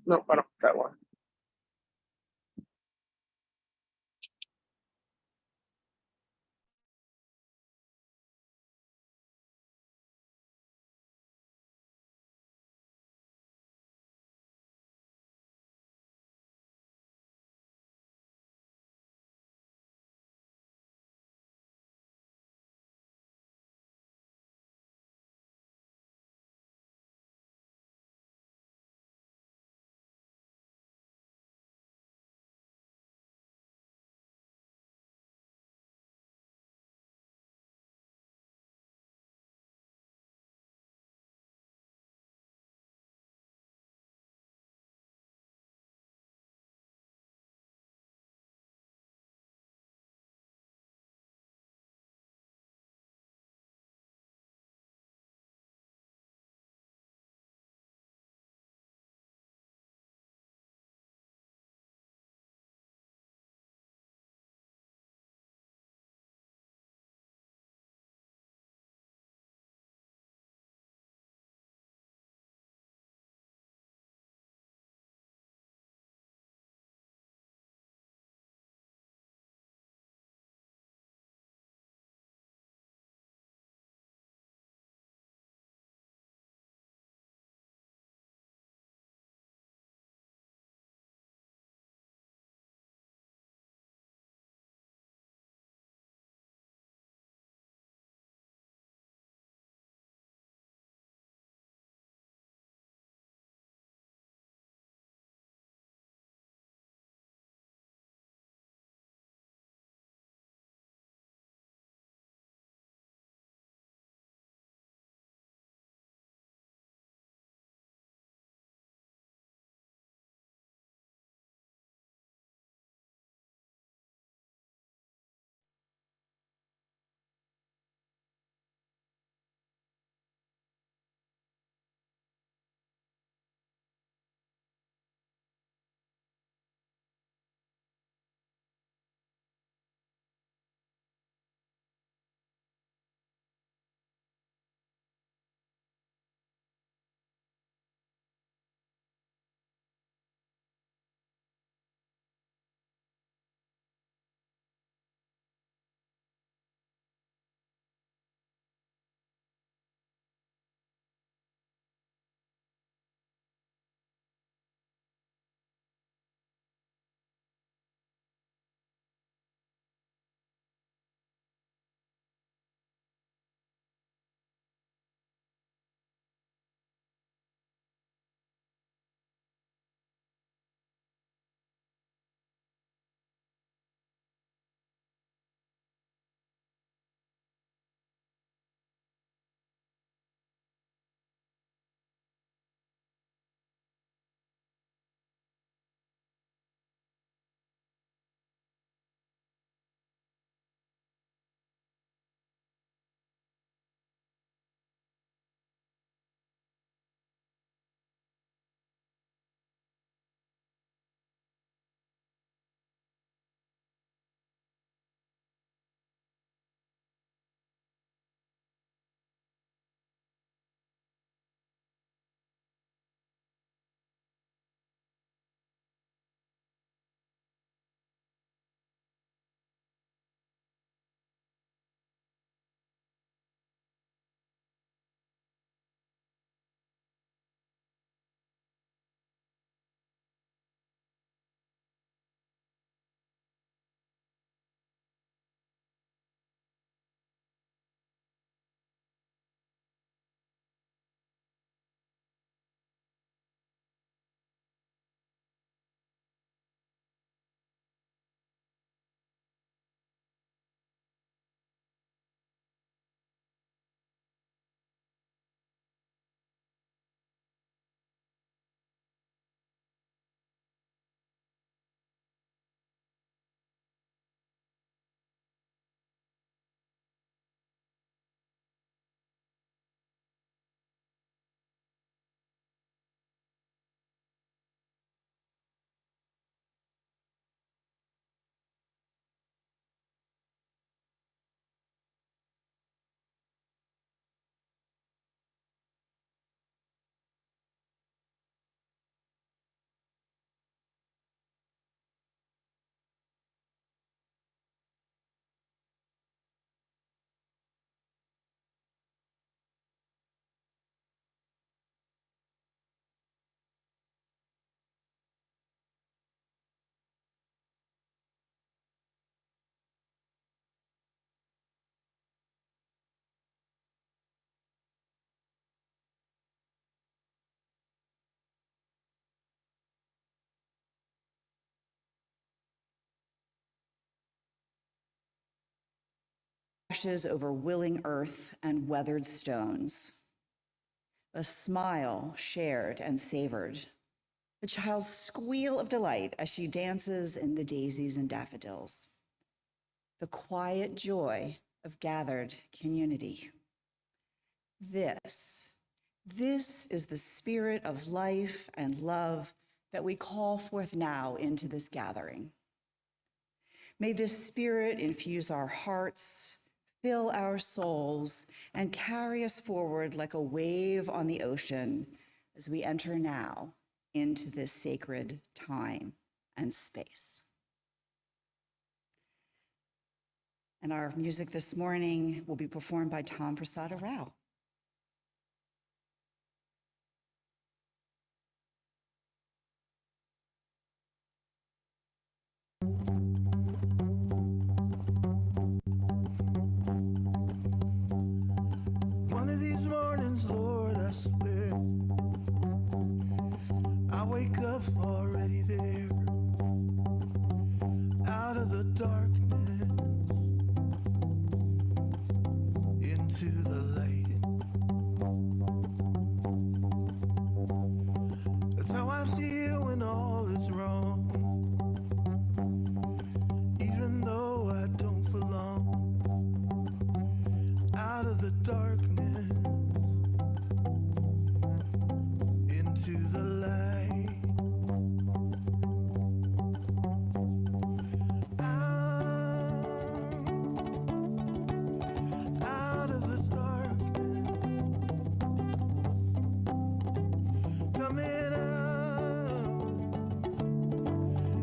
No, I don't know that one. ashes over willing earth and weathered stones. A smile shared and savored. The child's squeal of delight as she dances in the daisies and daffodils. The quiet joy of gathered community. This is the spirit of life and love that we call forth now into this gathering. May this spirit infuse our hearts, fill our souls, and carry us forward like a wave on the ocean as we enter now into this sacred time and space. And our music this morning will be performed by Tom Prasada Rao. One of these mornings, Lord, I swear, I wake up already there, out of the darkness, into the light. That's how I feel when all is wrong, even though I don't belong. Out of the darkness, into the light. Out of the darkness, coming out.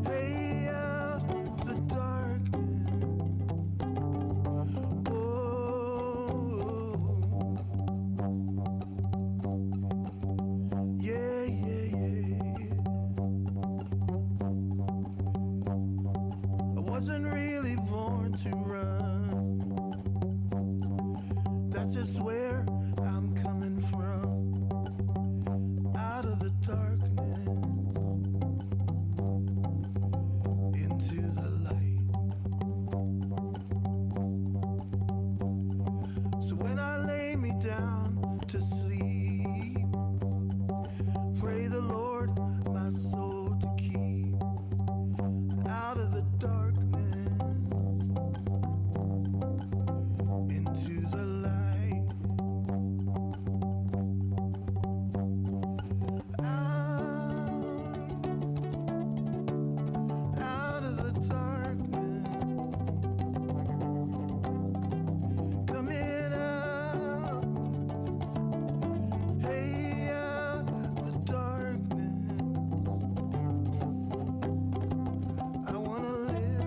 Hey, out of the darkness. Yeah, yeah, yeah. I wasn't really born to run. That's just where I'm coming from. Out of the darkness, into the light. So when I lay me down to sleep, pray the Lord my soul to keep. Out of the darkness, into the light. Out of the darkness, coming out. Hey, out of the darkness, I wanna live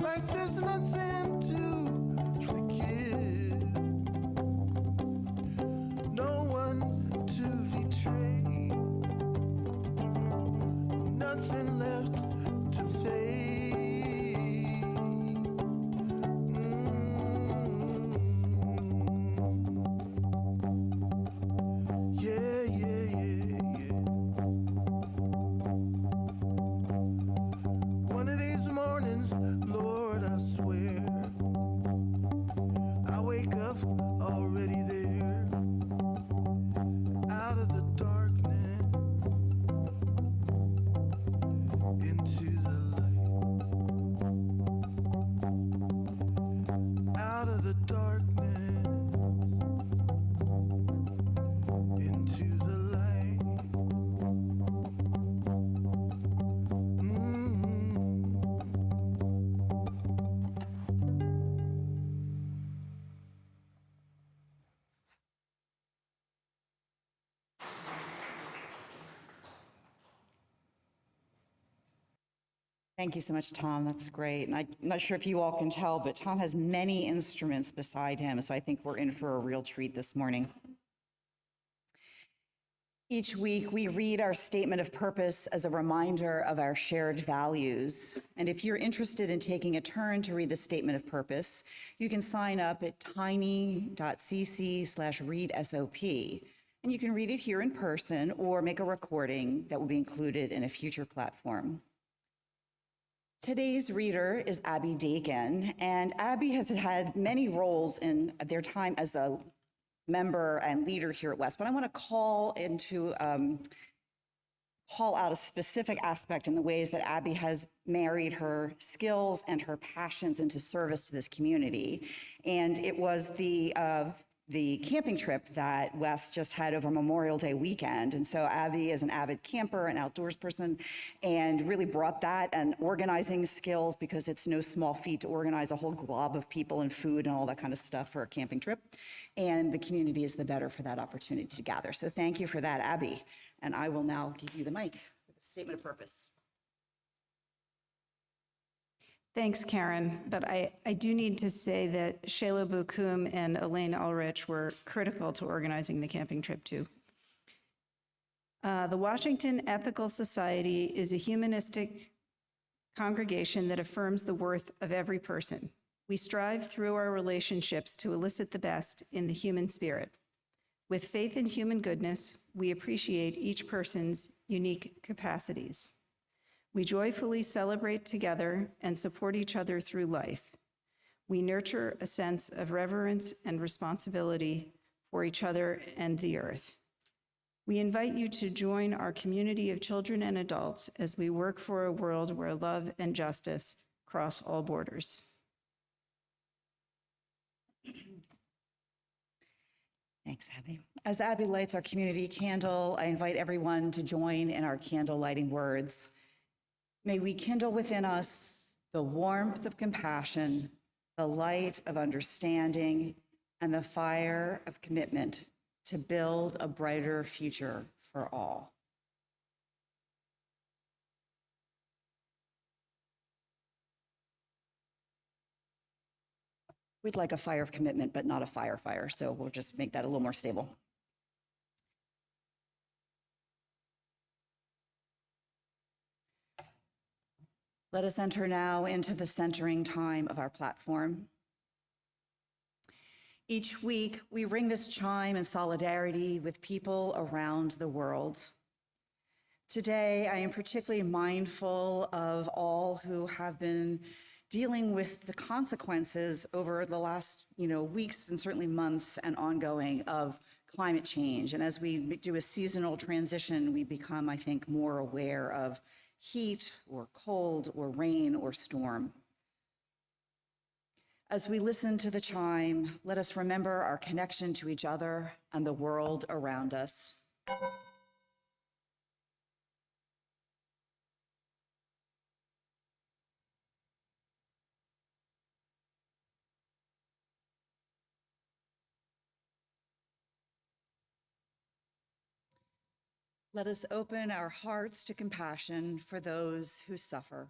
like there's nothing to forgive, no one to betray, nothing left to fade. Yeah, yeah, yeah, yeah. One of these mornings, Lord, I swear, I wake up already there, out of the darkness, into the light. Out of the darkness, into the light. Thank you so much, Tom. That's great. And I'm not sure if you all can tell, but Tom has many instruments beside him, so I think we're in for a real treat this morning. Each week, we read our statement of purpose as a reminder of our shared values. And if you're interested in taking a turn to read the statement of purpose, you can sign up at tiny.cc/readsop. And you can read it here in person or make a recording that will be included in a future platform. Today's reader is Abby Dakin, and Abby has had many roles in their time as a member and leader here at West, but I want to call out a specific aspect in the ways that Abby has married her skills and her passions into service to this community. And it was the camping trip that Wes just had over Memorial Day weekend. And so Abby is an avid camper, an outdoors person, and really brought that and organizing skills, because it's no small feat to organize a whole glob of people and food and all that kind of stuff for a camping trip. And the community is the better for that opportunity to gather. So thank you for that, Abby. And I will now give you the mic for the statement of purpose. Thanks, Karen. But I do need to say that Shayla Bukum and Elaine Ulrich were critical to organizing the camping trip, too. The Washington Ethical Society is a humanistic congregation that affirms the worth of every person. We strive through our relationships to elicit the best in the human spirit. With faith in human goodness, we appreciate each person's unique capacities. We joyfully celebrate together and support each other through life. We nurture a sense of reverence and responsibility for each other and the earth. We invite you to join our community of children and adults as we work for a world where love and justice cross all borders. Thanks, Abby. As Abby lights our community candle, I invite everyone to join in our candle lighting words. May we kindle within us the warmth of compassion, the light of understanding, and the fire of commitment to build a brighter future for all. We'd like a fire of commitment, but not a fire, so we'll just make that a little more stable. Let us enter now into the centering time of our platform. Each week, we ring this chime in solidarity with people around the world. Today, I am particularly mindful of all who have been dealing with the consequences over the last weeks and certainly months and ongoing of climate change. And as we do a seasonal transition, we become, I think, more aware of heat or cold or rain or storm. As we listen to the chime, let us remember our connection to each other and the world around us. Let us open our hearts to compassion for those who suffer.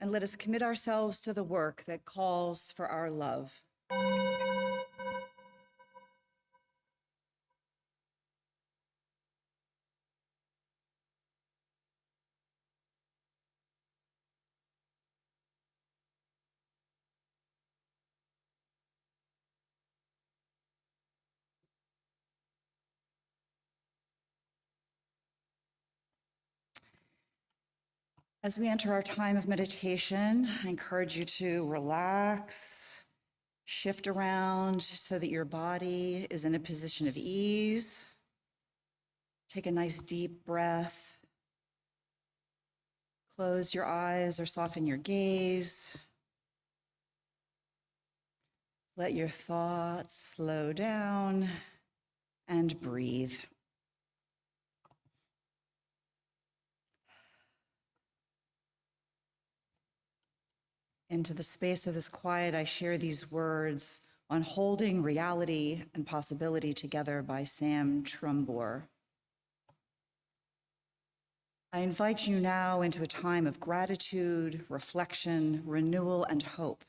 And let us commit ourselves to the work that calls for our love. As we enter our time of meditation, I encourage you to relax, shift around so that your body is in a position of ease. Take a nice deep breath. Close your eyes or soften your gaze. Let your thoughts slow down and breathe. Into the space of this quiet, I share these words on Holding Reality and Possibility Together by Sam Trumbore. I invite you now into a time of gratitude, reflection, renewal, and hope.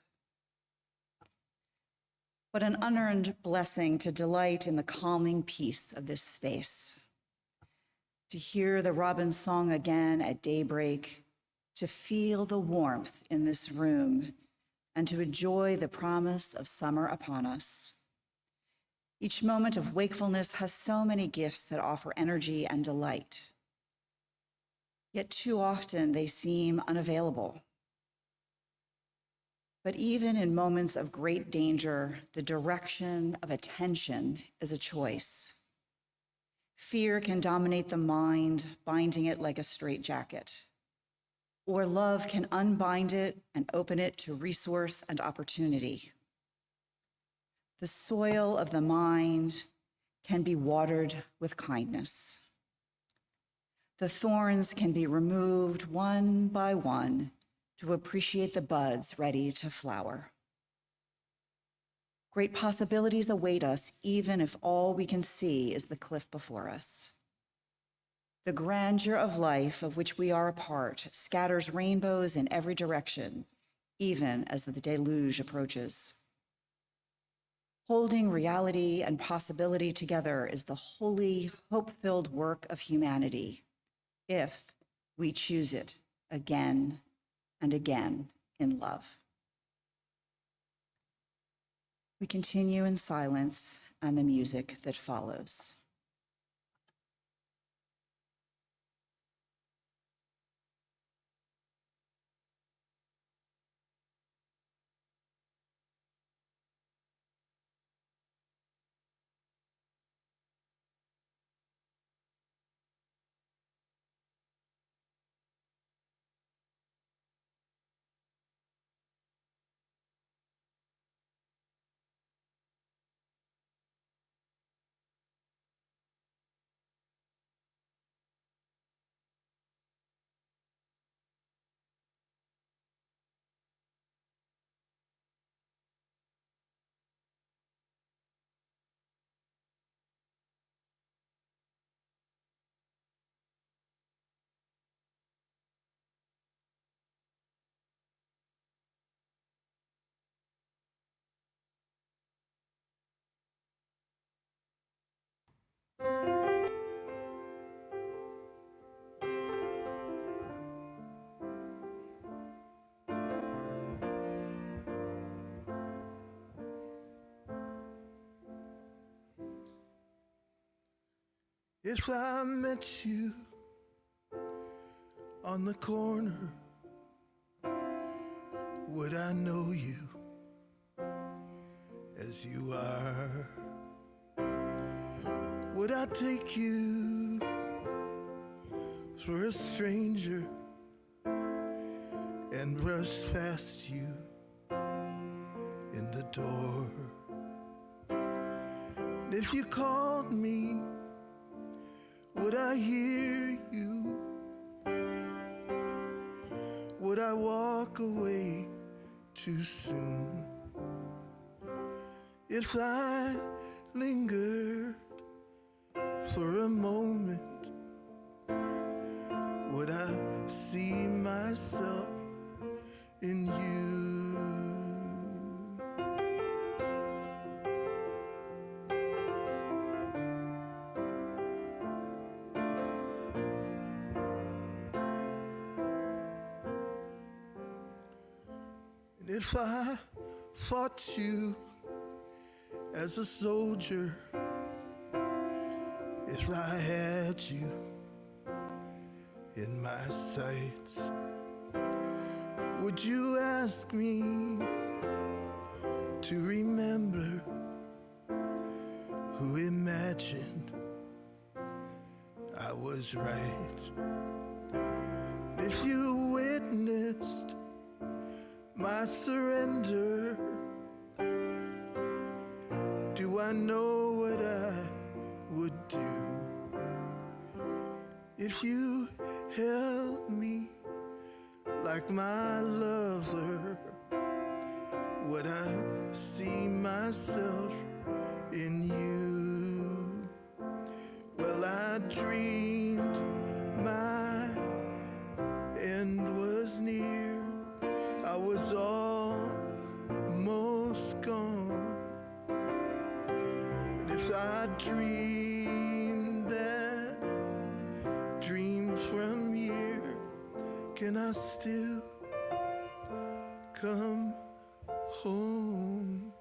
What an unearned blessing to delight in the calming peace of this space. To hear the robin's song again at daybreak, to feel the warmth in this room, and to enjoy the promise of summer upon us. Each moment of wakefulness has so many gifts that offer energy and delight. Yet too often they seem unavailable. But even in moments of great danger, the direction of attention is a choice. Fear can dominate the mind, binding it like a straitjacket. Or love can unbind it and open it to resource and opportunity. The soil of the mind can be watered with kindness. The thorns can be removed one by one to appreciate the buds ready to flower. Great possibilities await us, even if all we can see is the cliff before us. The grandeur of life of which we are a part scatters rainbows in every direction, even as the deluge approaches. Holding reality and possibility together is the holy, hope-filled work of humanity, if we choose it again and again in love. We continue in silence and the music that follows. If I met you on the corner, would I know you as you are? Would I take you for a stranger and brush past you in the door? And if you called me, would I hear you? Would I walk away too soon? If I lingered for a moment, would I see myself in you? And if I fought you as a soldier, if I had you in my sights, would you ask me to remember who imagined I was right? If you witnessed my surrender, do I know what I would do? If you held me like my lover, would I see myself in you? Well, I dreamed my end was near. I was almost gone. And if I dreamed that dream from here, can I still come home?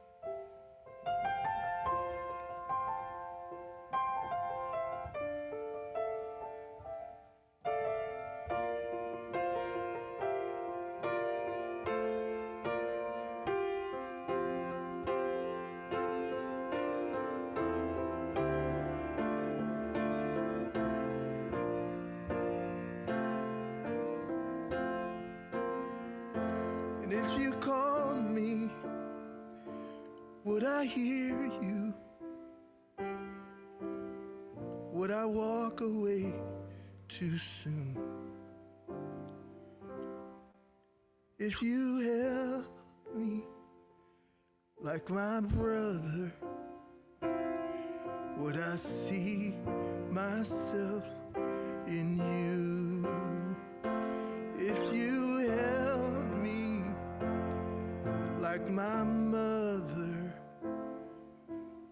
And if you called me, would I hear you? Would I walk away too soon? If you held me like my brother, would I see myself in you? If you held me like my mother,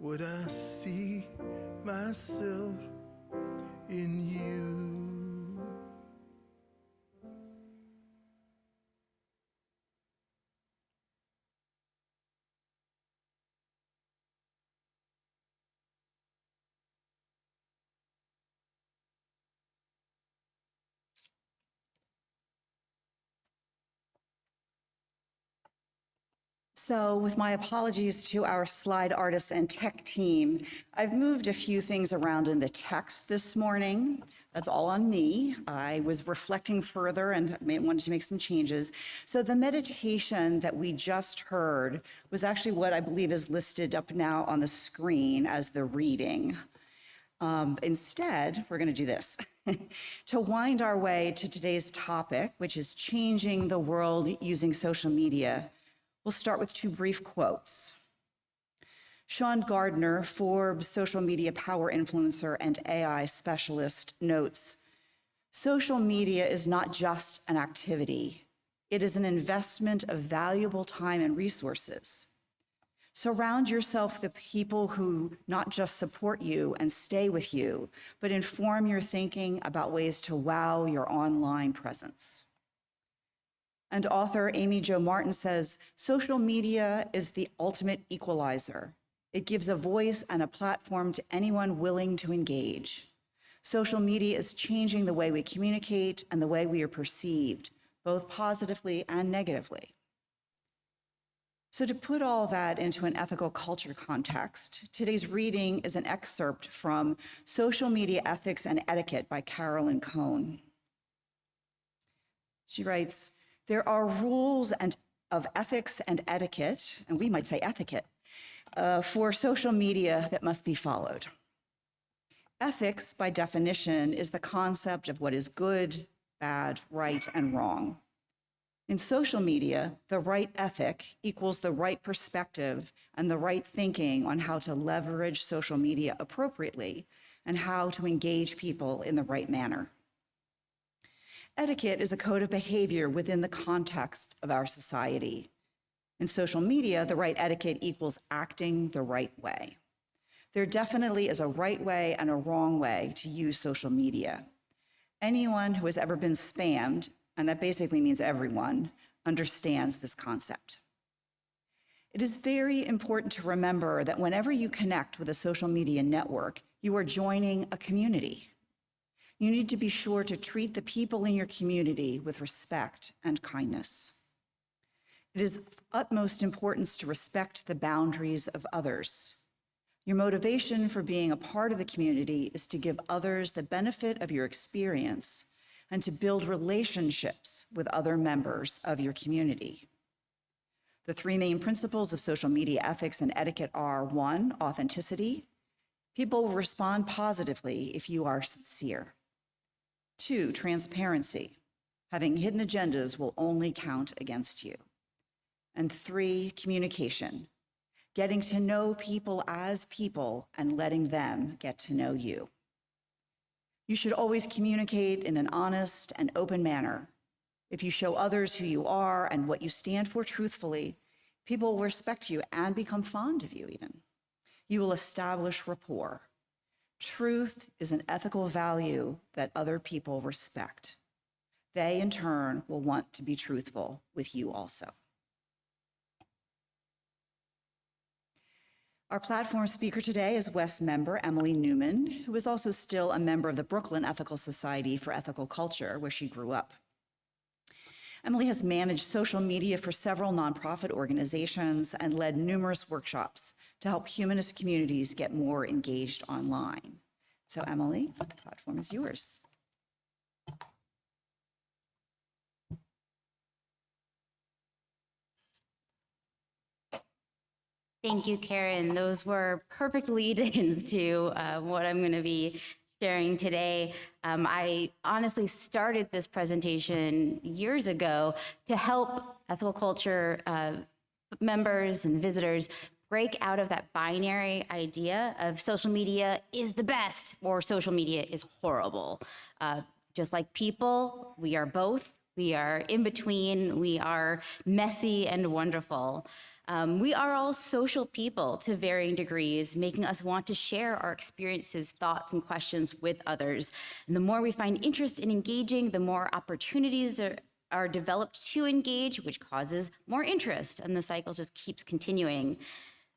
would I see myself in you? So with my apologies to our slide artists and tech team, I've moved a few things around in the text this morning. That's all on me. I was reflecting further and wanted to make some changes. So the meditation that we just heard was actually what I believe is listed up now on the screen as the reading. Instead, we're going to do this. To wind our way to today's topic, which is changing the world using social media, we'll start with two brief quotes. Sean Gardner, Forbes social media power influencer and AI specialist, notes, social media is not just an activity. It is an investment of valuable time and resources. Surround yourself with people who not just support you and stay with you, but inform your thinking about ways to wow your online presence. And author Amy Jo Martin says, social media is the ultimate equalizer. It gives a voice and a platform to anyone willing to engage. Social media is changing the way we communicate and the way we are perceived, both positively and negatively. So to put all that into an ethical culture context, today's reading is an excerpt from Social Media Ethics and Etiquette by Carolyn Cohn. She writes, there are rules of ethics and etiquette, and we might say etiquette, for social media that must be followed. Ethics, by definition, is the concept of what is good, bad, right, and wrong. In social media, the right ethic equals the right perspective and the right thinking on how to leverage social media appropriately and how to engage people in the right manner. Etiquette is a code of behavior within the context of our society. In social media, the right etiquette equals acting the right way. There definitely is a right way and a wrong way to use social media. Anyone who has ever been spammed, and that basically means everyone, understands this concept. It is very important to remember that whenever you connect with a social media network, you are joining a community. You need to be sure to treat the people in your community with respect and kindness. It is of utmost importance to respect the boundaries of others. Your motivation for being a part of the community is to give others the benefit of your experience and to build relationships with other members of your community. The three main principles of social media ethics and etiquette are: 1, authenticity. People will respond positively if you are sincere. 2, transparency. Having hidden agendas will only count against you. And 3, communication. Getting to know people as people and letting them get to know you. You should always communicate in an honest and open manner. If you show others who you are and what you stand for truthfully, people will respect you and become fond of you even. You will establish rapport. Truth is an ethical value that other people respect. they in turn will want to be truthful with you also. Our platform speaker today is West member Emily Newman, who is also still a member of the Brooklyn Ethical Society for Ethical Culture, where she grew up. Emily has managed social media for several nonprofit organizations and led numerous workshops to help humanist communities get more engaged online. So Emily, the platform is yours. Thank you, Karen. Those were perfect lead-ins to what I'm going to be sharing today. I honestly started this presentation years ago to help ethical culture members and visitors break out of that binary idea of social media is the best or social media is horrible. Just like people, we are both. We are in between. We are messy and wonderful. We are all social people to varying degrees, making us want to share our experiences, thoughts, and questions with others. And the more we find interest in engaging, the more opportunities there are developed to engage, which causes more interest, and the cycle just keeps continuing.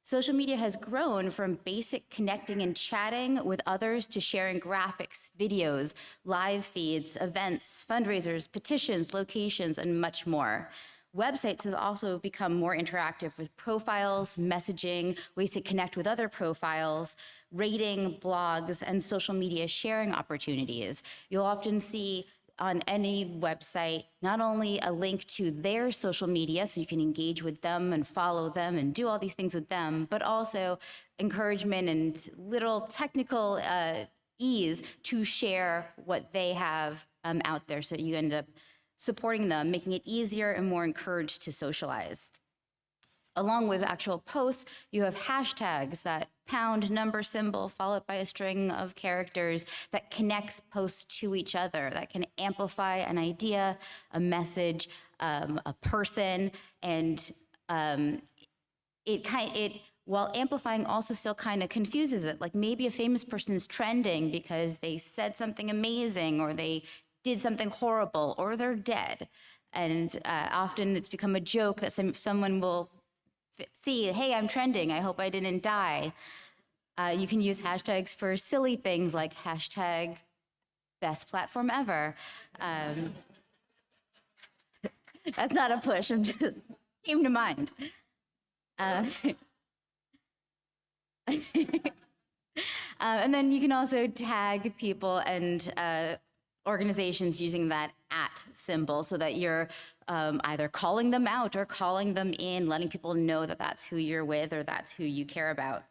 Social media has grown from basic connecting and chatting with others to sharing graphics, videos, live feeds, events, fundraisers, petitions, locations, and much more. Websites has also become more interactive with profiles, messaging, ways to connect with other profiles, rating, blogs, and social media sharing opportunities. You'll often see on any website, not only a link to their social media so you can engage with them and follow them and do all these things with them, but also encouragement and little technical ease to share what they have out there. So you end up supporting them, making it easier and more encouraged to socialize. Along with actual posts, you have hashtags, that pound number symbol followed by a string of characters that connects posts to each other, that can amplify an idea, a message, a person, and while amplifying also still kind of confuses it. Like maybe a famous person's trending because they said something amazing or they did something horrible or they're dead. And often it's become a joke that someone will see, hey, I'm trending, I hope I didn't die. You can use hashtags for silly things like hashtag best platform ever. That's not a push, I'm just came to mind. And then you can also tag people and organizations using that @ symbol so that you're either calling them out or calling them in, letting people know that that's who you're with or that's who you care about.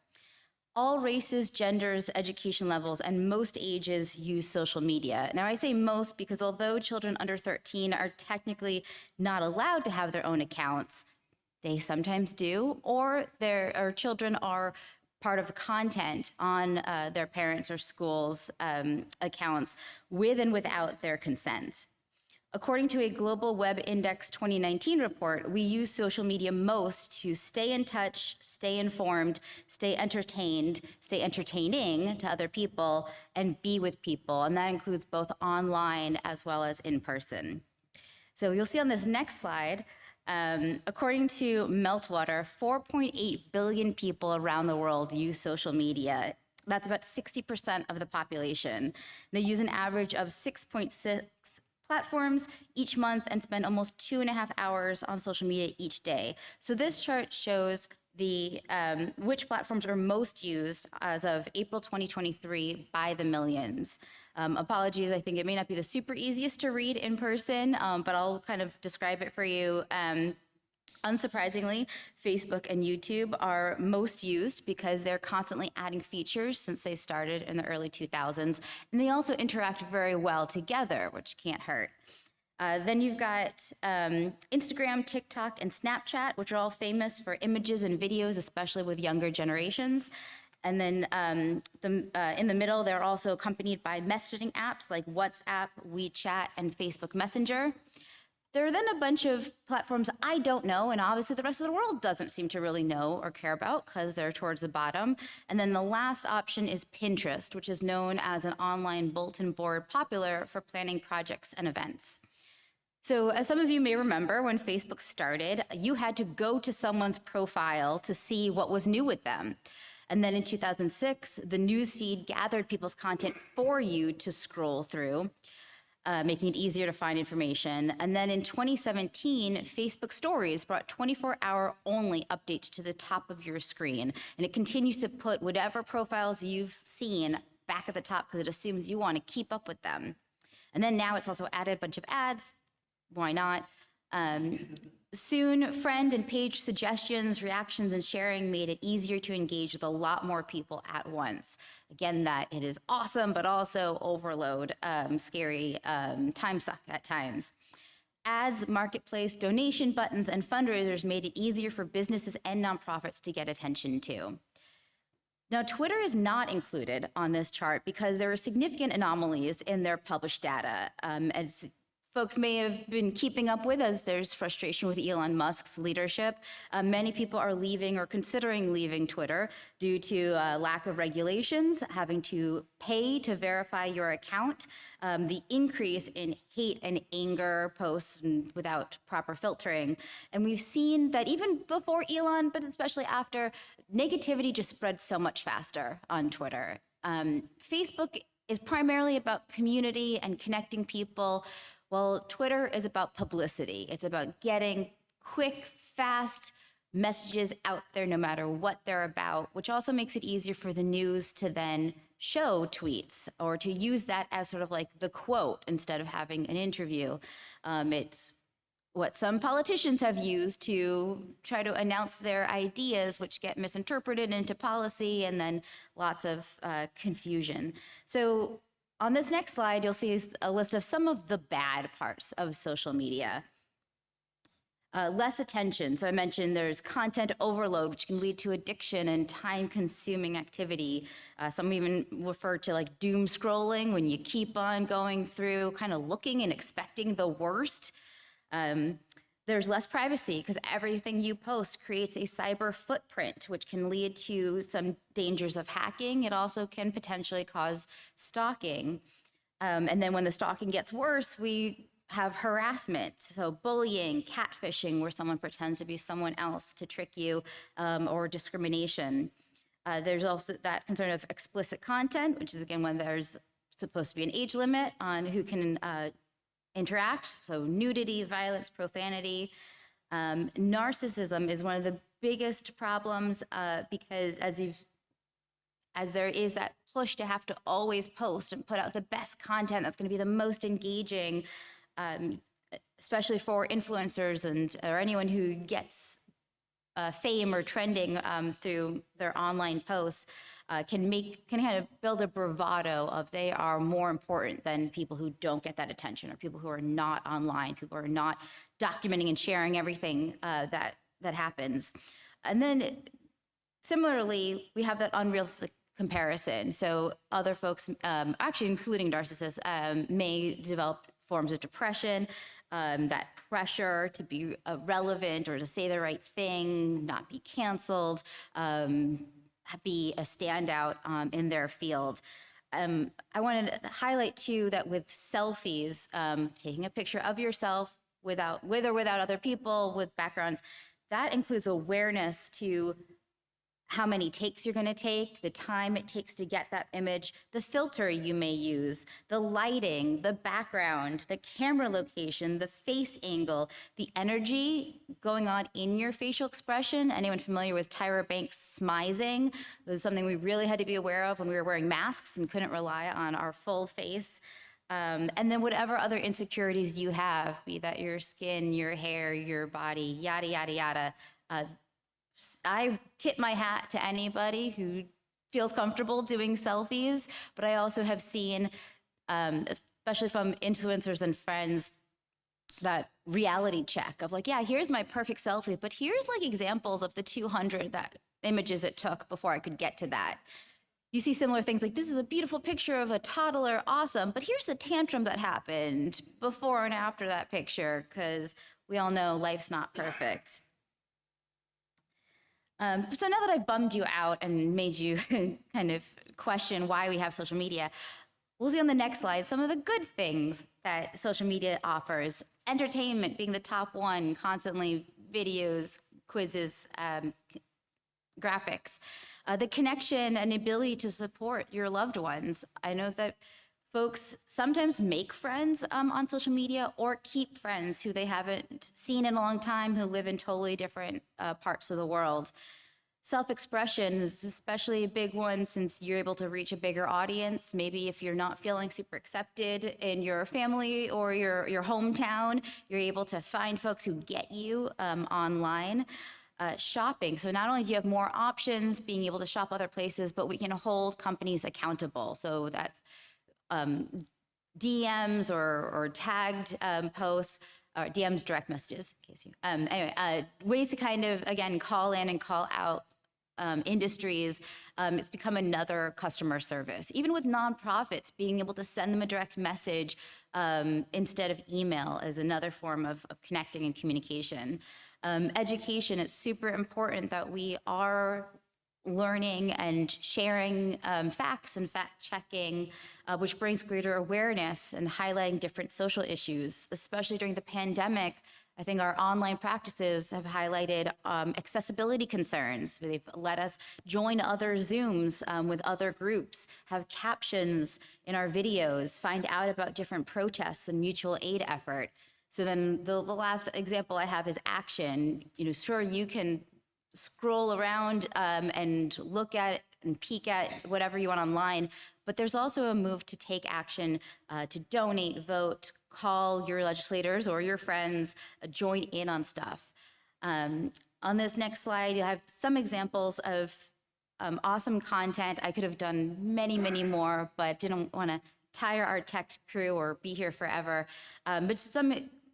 All races, genders, education levels, and most ages use social media. Now I say most because although children under 13 are technically not allowed to have their own accounts, they sometimes do, or their children are part of content on their parents' or schools' accounts with and without their consent. According to a Global Web Index 2019 report, we use social media most to stay in touch, stay informed, stay entertained, stay entertaining to other people, and be with people. And that includes both online as well as in person. So you'll see on this next slide, according to Meltwater, 4.8 billion people around the world use social media. That's about 60% of the population. They use an average of 6.6 platforms each month and spend almost 2.5 hours on social media each day. So this chart shows the which platforms are most used as of April 2023 by the millions. Apologies, I think it may not be the super easiest to read in person, but I'll kind of describe it for you. Unsurprisingly, Facebook and YouTube are most used because they're constantly adding features since they started in the early 2000s, and they also interact very well together, which can't hurt. Then you've got Instagram, TikTok, and Snapchat, which are all famous for images and videos, especially with younger generations. And then in the middle, they're also accompanied by messaging apps like WhatsApp, WeChat, and Facebook Messenger. There are then a bunch of platforms I don't know, and obviously the rest of the world doesn't seem to really know or care about because they're towards the bottom. And then the last option is Pinterest, which is known as an online bulletin board popular for planning projects and events. So as some of you may remember, when Facebook started, you had to go to someone's profile to see what was new with them. And then in 2006, the newsfeed gathered people's content for you to scroll through, making it easier to find information. And then in 2017, Facebook Stories brought 24-hour only updates to the top of your screen. And it continues to put whatever profiles you've seen back at the top because it assumes you want to keep up with them. And then now it's also added a bunch of ads. Why not? Soon, friend and page suggestions, reactions, and sharing made it easier to engage with a lot more people at once. Again, that it is awesome, but also overload, scary, time suck at times. Ads, marketplace, donation buttons, and fundraisers made it easier for businesses and nonprofits to get attention to. Now, Twitter is not included on this chart because there are significant anomalies in their published data. As folks may have been keeping up with, as there's frustration with Elon Musk's leadership, many people are leaving or considering leaving Twitter due to lack of regulations, having to pay to verify your account, the increase in hate and anger posts without proper filtering. And we've seen that even before Elon, but especially after, negativity just spreads so much faster on Twitter. Facebook is primarily about community and connecting people. Well, Twitter is about publicity. It's about getting quick, fast messages out there no matter what they're about, which also makes it easier for the news to then show tweets or to use that as sort of like the quote instead of having an interview. It's what some politicians have used to try to announce their ideas, which get misinterpreted into policy and then lots of confusion. So on this next slide, you'll see a list of some of the bad parts of social media. Less attention. So I mentioned there's content overload, which can lead to addiction and time-consuming activity. Some even refer to like doom scrolling, when you keep on going through, kind of looking and expecting the worst. There's less privacy because everything you post creates a cyber footprint, which can lead to some dangers of hacking. It also can potentially cause stalking. And then when the stalking gets worse, we have harassment, so bullying, catfishing, where someone pretends to be someone else to trick you, or discrimination. There's also that concern of explicit content, which is, again, when there's supposed to be an age limit on who can interact, so nudity, violence, profanity. Narcissism is one of the biggest problems because as there is that push to have to always post and put out the best content that's going to be the most engaging, especially for influencers or anyone who gets fame or trending through their online posts, can kind of build a bravado of they are more important than people who don't get that attention, or people who are not online, people who are not documenting and sharing everything that happens. And then similarly, we have that unrealistic comparison. So other folks, actually including narcissists, may develop forms of depression, that pressure to be relevant or to say the right thing, not be canceled, be a standout in their field. I wanted to highlight too that with selfies, taking a picture of yourself with or without other people, with backgrounds, that includes awareness to how many takes you're going to take, the time it takes to get that image, the filter you may use, the lighting, the background, the camera location, the face angle, the energy going on in your facial expression. Anyone familiar with Tyra Banks' smizing? It was something we really had to be aware of when we were wearing masks and couldn't rely on our full face. And then whatever other insecurities you have, be that your skin, your hair, your body, yada, yada, yada. I tip my hat to anybody who feels comfortable doing selfies, but I also have seen, especially from influencers and friends, that reality check of like, yeah, here's my perfect selfie, but here's like examples of the 200 images it took before I could get to that. You see similar things like, this is a beautiful picture of a toddler, awesome, but here's the tantrum that happened before and after that picture, because we all know life's not perfect. So now that I've bummed you out and made you kind of question why we have social media, we'll see on the next slide some of the good things that social media offers. entertainment being the top one, constantly videos, quizzes, graphics, the connection and ability to support your loved ones. I know that folks sometimes make friends on social media or keep friends who they haven't seen in a long time, who live in totally different parts of the world. Self-expression is especially a big one since you're able to reach a bigger audience. Maybe if you're not feeling super accepted in your family or your hometown, you're able to find folks who get you online. Shopping. So not only do you have more options, being able to shop other places, but we can hold companies accountable. So that's DMs or tagged posts, or DMs, direct messages, in case you, anyway, ways to kind of, again, call in and call out industries. It's become another customer service. Even with nonprofits, being able to send them a direct message instead of email is another form of connecting and communication. Education, it's super important that we are learning and sharing facts and fact-checking, which brings greater awareness and highlighting different social issues. Especially during the pandemic, I think our online practices have highlighted accessibility concerns. They've let us join other Zooms with other groups, have captions in our videos, find out about different protests and mutual aid effort. So then the last example I have is action. Sure, you can scroll around and look at and peek at whatever you want online, but there's also a move to take action, to donate, vote, call your legislators or your friends, join in on stuff. On this next slide, you have some examples of awesome content. I could have done many, many more, but didn't want to tire our tech crew or be here forever. But some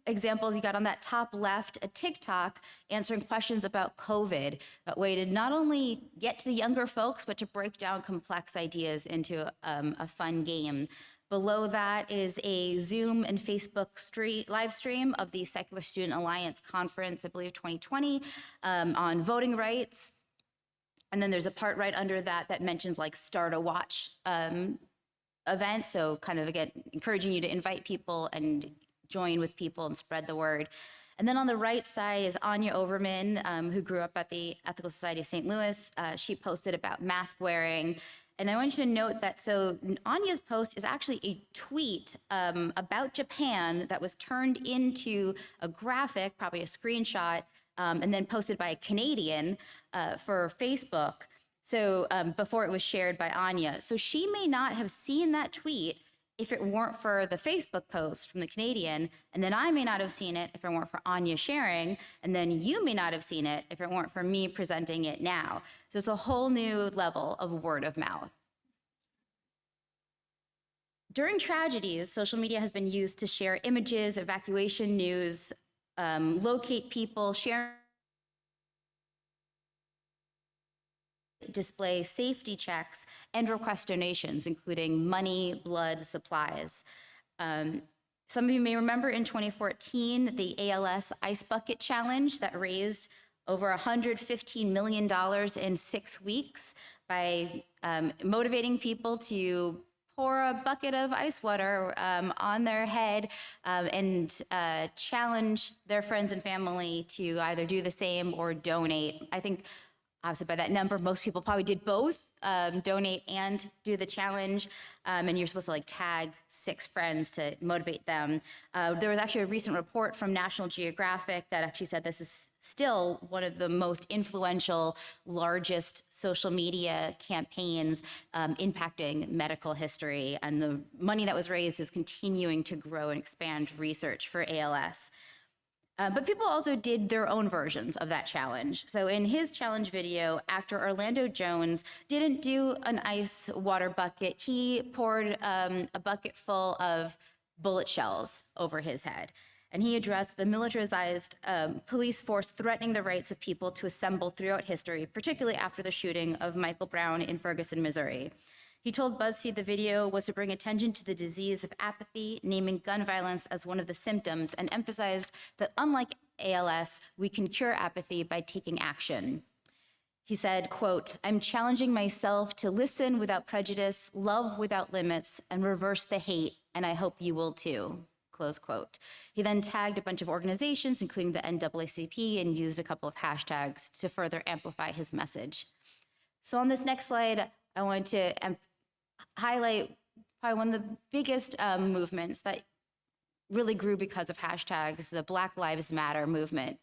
examples you got on that top left, a TikTok answering questions about COVID, a way to not only get to the younger folks, but to break down complex ideas into a fun game. Below that is a Zoom and Facebook live stream of the Secular Student Alliance Conference, I believe 2020, on voting rights. And then there's a part right under that that mentions like Start a Watch event. So kind of, again, encouraging you to invite people and join with people and spread the word. And then on the right side is Anya Overman, who grew up at the Ethical Society of St. Louis. She posted about mask wearing. And I want you to note that, so Anya's post is actually a tweet about Japan that was turned into a graphic, probably a screenshot, and then posted by a Canadian for Facebook. So before it was shared by Anya. So she may not have seen that tweet if it weren't for the Facebook post from the Canadian, and then I may not have seen it if it weren't for Anya sharing, and then you may not have seen it if it weren't for me presenting it now. So it's a whole new level of word of mouth. During tragedies, social media has been used to share images, evacuation news, locate people, share, display safety checks, and request donations, including money, blood, supplies. Some of you may remember in 2014, the ALS Ice Bucket Challenge that raised over $115 million in 6 weeks by motivating people to pour a bucket of ice water on their head and challenge their friends and family to either do the same or donate. I think obviously by that number, most people probably did both, donate and do the challenge. And you're supposed to like tag 6 friends to motivate them. There was actually a recent report from National Geographic that actually said this is still one of the most influential, largest social media campaigns impacting medical history. And the money that was raised is continuing to grow and expand research for ALS. But people also did their own versions of that challenge. So in his challenge video, actor Orlando Jones didn't do an ice water bucket. He poured a bucket full of bullet shells over his head. And he addressed the militarized police force threatening the rights of people to assemble throughout history, particularly after the shooting of Michael Brown in Ferguson, Missouri. He told BuzzFeed the video was to bring attention to the disease of apathy, naming gun violence as one of the symptoms, and emphasized that unlike ALS, we can cure apathy by taking action. He said, quote, "I'm challenging myself to listen without prejudice, love without limits, and reverse the hate, and I hope you will too," close quote. He then tagged a bunch of organizations, including the NAACP, and used a couple of hashtags to further amplify his message. So on this next slide, I want to highlight probably one of the biggest movements that really grew because of hashtags, the Black Lives Matter movement.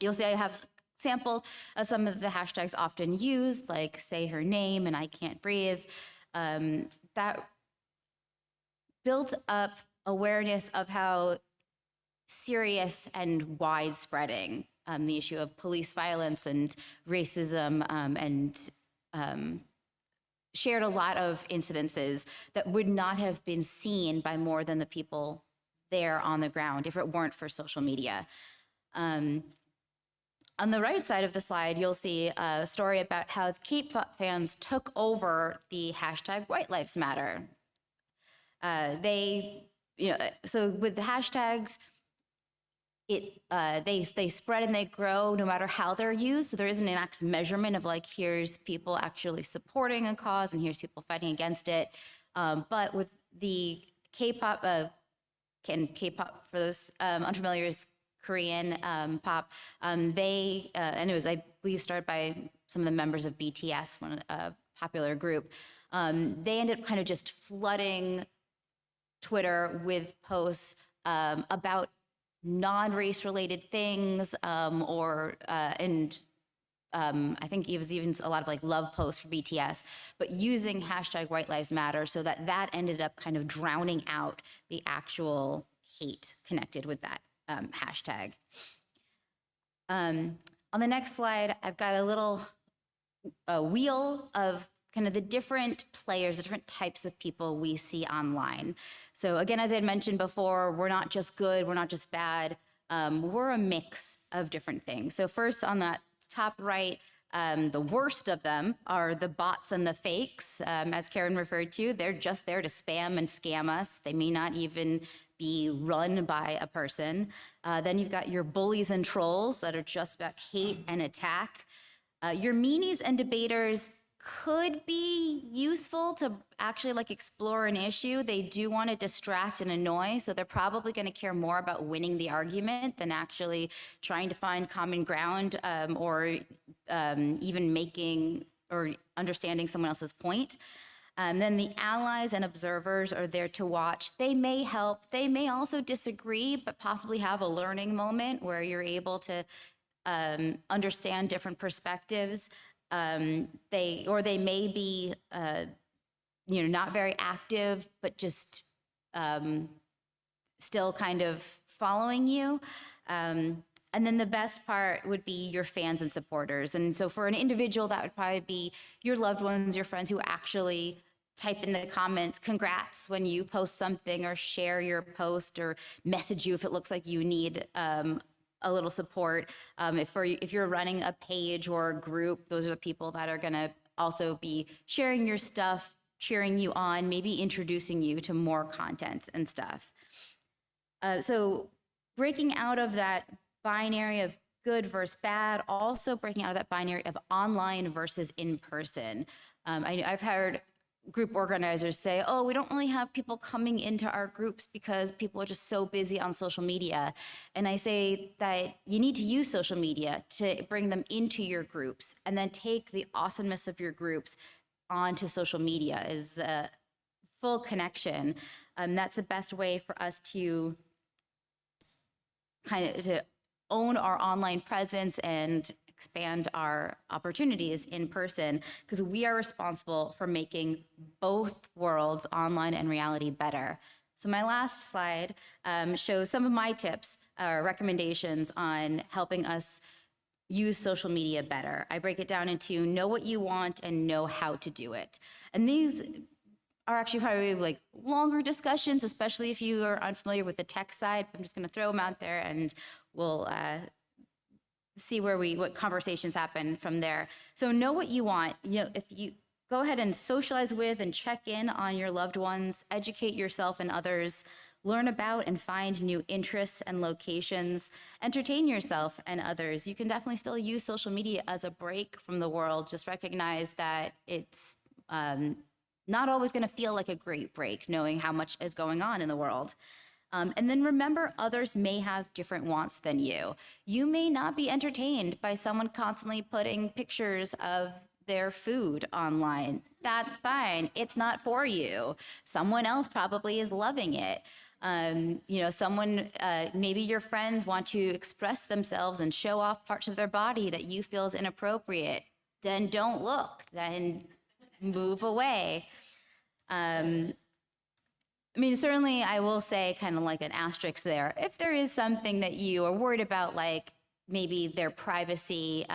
You'll see I have a sample of some of the hashtags often used, like say her name and I can't breathe. That built up awareness of how serious and widespreading the issue of police violence and racism and shared a lot of incidences that would not have been seen by more than the people there on the ground if it weren't for social media. On the right side of the slide, you'll see a story about how the K-pop fans took over the hashtag White Lives Matter. So with the hashtags, they spread and they grow no matter how they're used. So there isn't an actual measurement of like, here's people actually supporting a cause and here's people fighting against it. But with the K-pop, K-pop for those unfamiliar is Korean pop, and it was, I believe, started by some of the members of BTS, a popular group. They ended up kind of just flooding Twitter with posts about non-race related things, I think it was even a lot of like love posts for BTS, but using hashtag White Lives Matter, so that ended up kind of drowning out the actual hate connected with that hashtag. On the next slide, I've got a little wheel of kind of the different players, the different types of people we see online. So again, as I had mentioned before, we're not just good, we're not just bad, we're a mix of different things. So first on that top right, the worst of them are the bots and the fakes, as Karen referred to. They're just there to spam and scam us. They may not even be run by a person. Then you've got your bullies and trolls that are just about hate and attack. Your meanies and debaters could be useful to actually like explore an issue. They do want to distract and annoy, so they're probably going to care more about winning the argument than actually trying to find common ground or even making or understanding someone else's point. Then the allies and observers are there to watch. They may help, they may also disagree, but possibly have a learning moment where you're able to understand different perspectives. They may be, not very active, but just still kind of following you. And then the best part would be your fans and supporters. And so for an individual, that would probably be your loved ones, your friends who actually type in the comments, congrats when you post something, or share your post, or message you if it looks like you need a little support. If you're running a page or a group, those are the people that are gonna also be sharing your stuff, cheering you on, maybe introducing you to more content and stuff. So breaking out of that binary of good versus bad, also breaking out of that binary of online versus in person. I've heard group organizers say, oh, we don't really have people coming into our groups because people are just so busy on social media. And I say that you need to use social media to bring them into your groups, and then take the awesomeness of your groups onto social media as a full connection. That's the best way for us to kind of to own our online presence and expand our opportunities in person, because we are responsible for making both worlds, online and reality, better. So my last slide shows some of my tips or recommendations on helping us use social media better. I break it down into know what you want and know how to do it. And these are actually probably like longer discussions, especially if you are unfamiliar with the tech side. I'm just gonna throw them out there and we'll see what conversations happen from there. So know what you want. If you go ahead and socialize with and check in on your loved ones, educate yourself and others, learn about and find new interests and locations, entertain yourself and others. You can definitely still use social media as a break from the world. Just recognize that it's not always gonna feel like a great break, knowing how much is going on in the world. And then remember, others may have different wants than you. You may not be entertained by someone constantly putting pictures of their food online. That's fine. It's not for you. Someone else probably is loving it. Maybe your friends want to express themselves and show off parts of their body that you feel is inappropriate. Then don't look. Then move away. Certainly I will say kind of like an asterisk there. If there is something that you are worried about, like maybe their privacy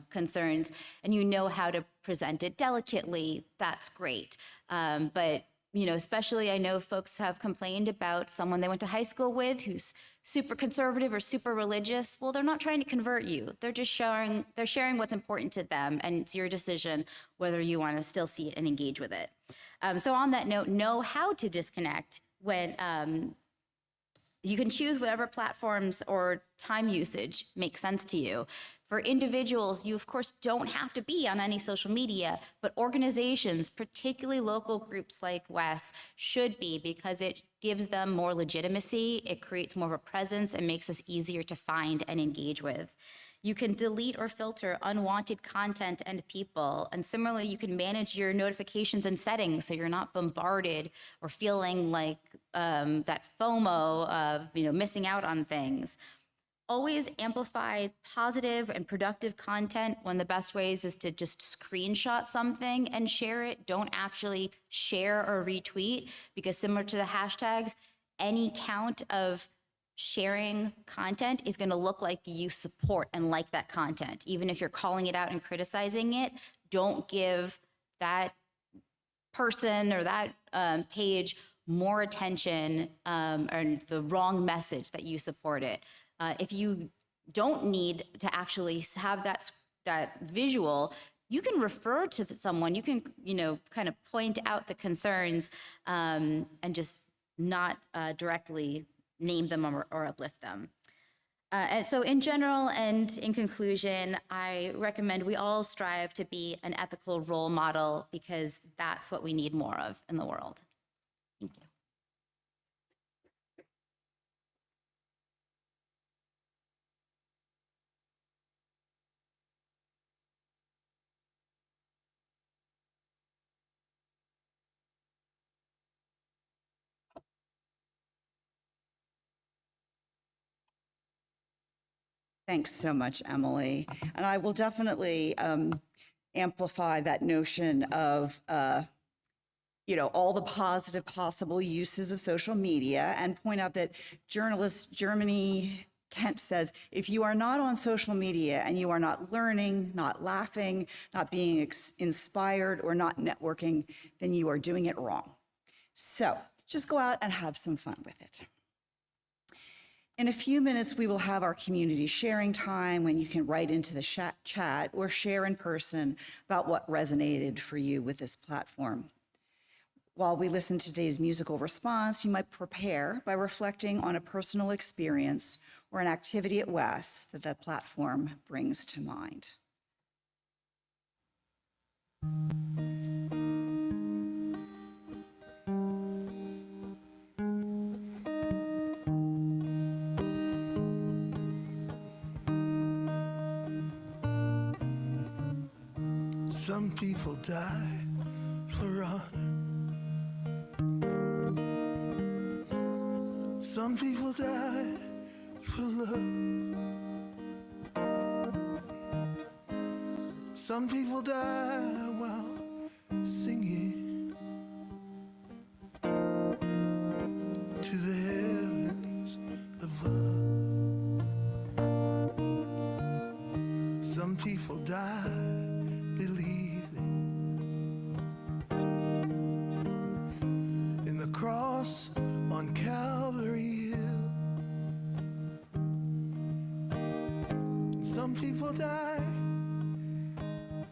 concerns, and you know how to present it delicately, that's great. But especially I know folks have complained about someone they went to high school with who's super conservative or super religious. Well, they're not trying to convert you. They're just sharing what's important to them, and it's your decision whether you want to still see it and engage with it. So on that note, know how to disconnect when you can choose whatever platforms or time usage makes sense to you. For individuals, you of course don't have to be on any social media, but organizations, particularly local groups like WES, should be, because it gives them more legitimacy, it creates more of a presence, and makes us easier to find and engage with. You can delete or filter unwanted content and people. And similarly, you can manage your notifications and settings so you're not bombarded or feeling like that FOMO of missing out on things. Always amplify positive and productive content. One of the best ways is to just screenshot something and share it. Don't actually share or retweet, because similar to the hashtags, any count of sharing content is going to look like you support and like that content. Even if you're calling it out and criticizing it, don't give that person or that page more attention or the wrong message that you support it. If you don't need to actually have that visual, you can refer to someone. You can kind of point out the concerns and just not directly name them or uplift them. And so in general and in conclusion, I recommend we all strive to be an ethical role model, because that's what we need more of in the world. Thank you. Thanks so much, Emily. And I will definitely amplify that notion of, all the positive possible uses of social media, and point out that journalist Germany Kent says, if you are not on social media and you are not learning, not laughing, not being inspired, or not networking, then you are doing it wrong. So just go out and have some fun with it. In a few minutes, we will have our community sharing time, when you can write into the chat or share in person about what resonated for you with this platform. While we listen to today's musical response, you might prepare by reflecting on a personal experience or an activity at WES that platform brings to mind. Some people die for honor. Some people die for love. Some people die while singing to the heavens above. Some people die believing in the cross on Calvary Hill. Some people die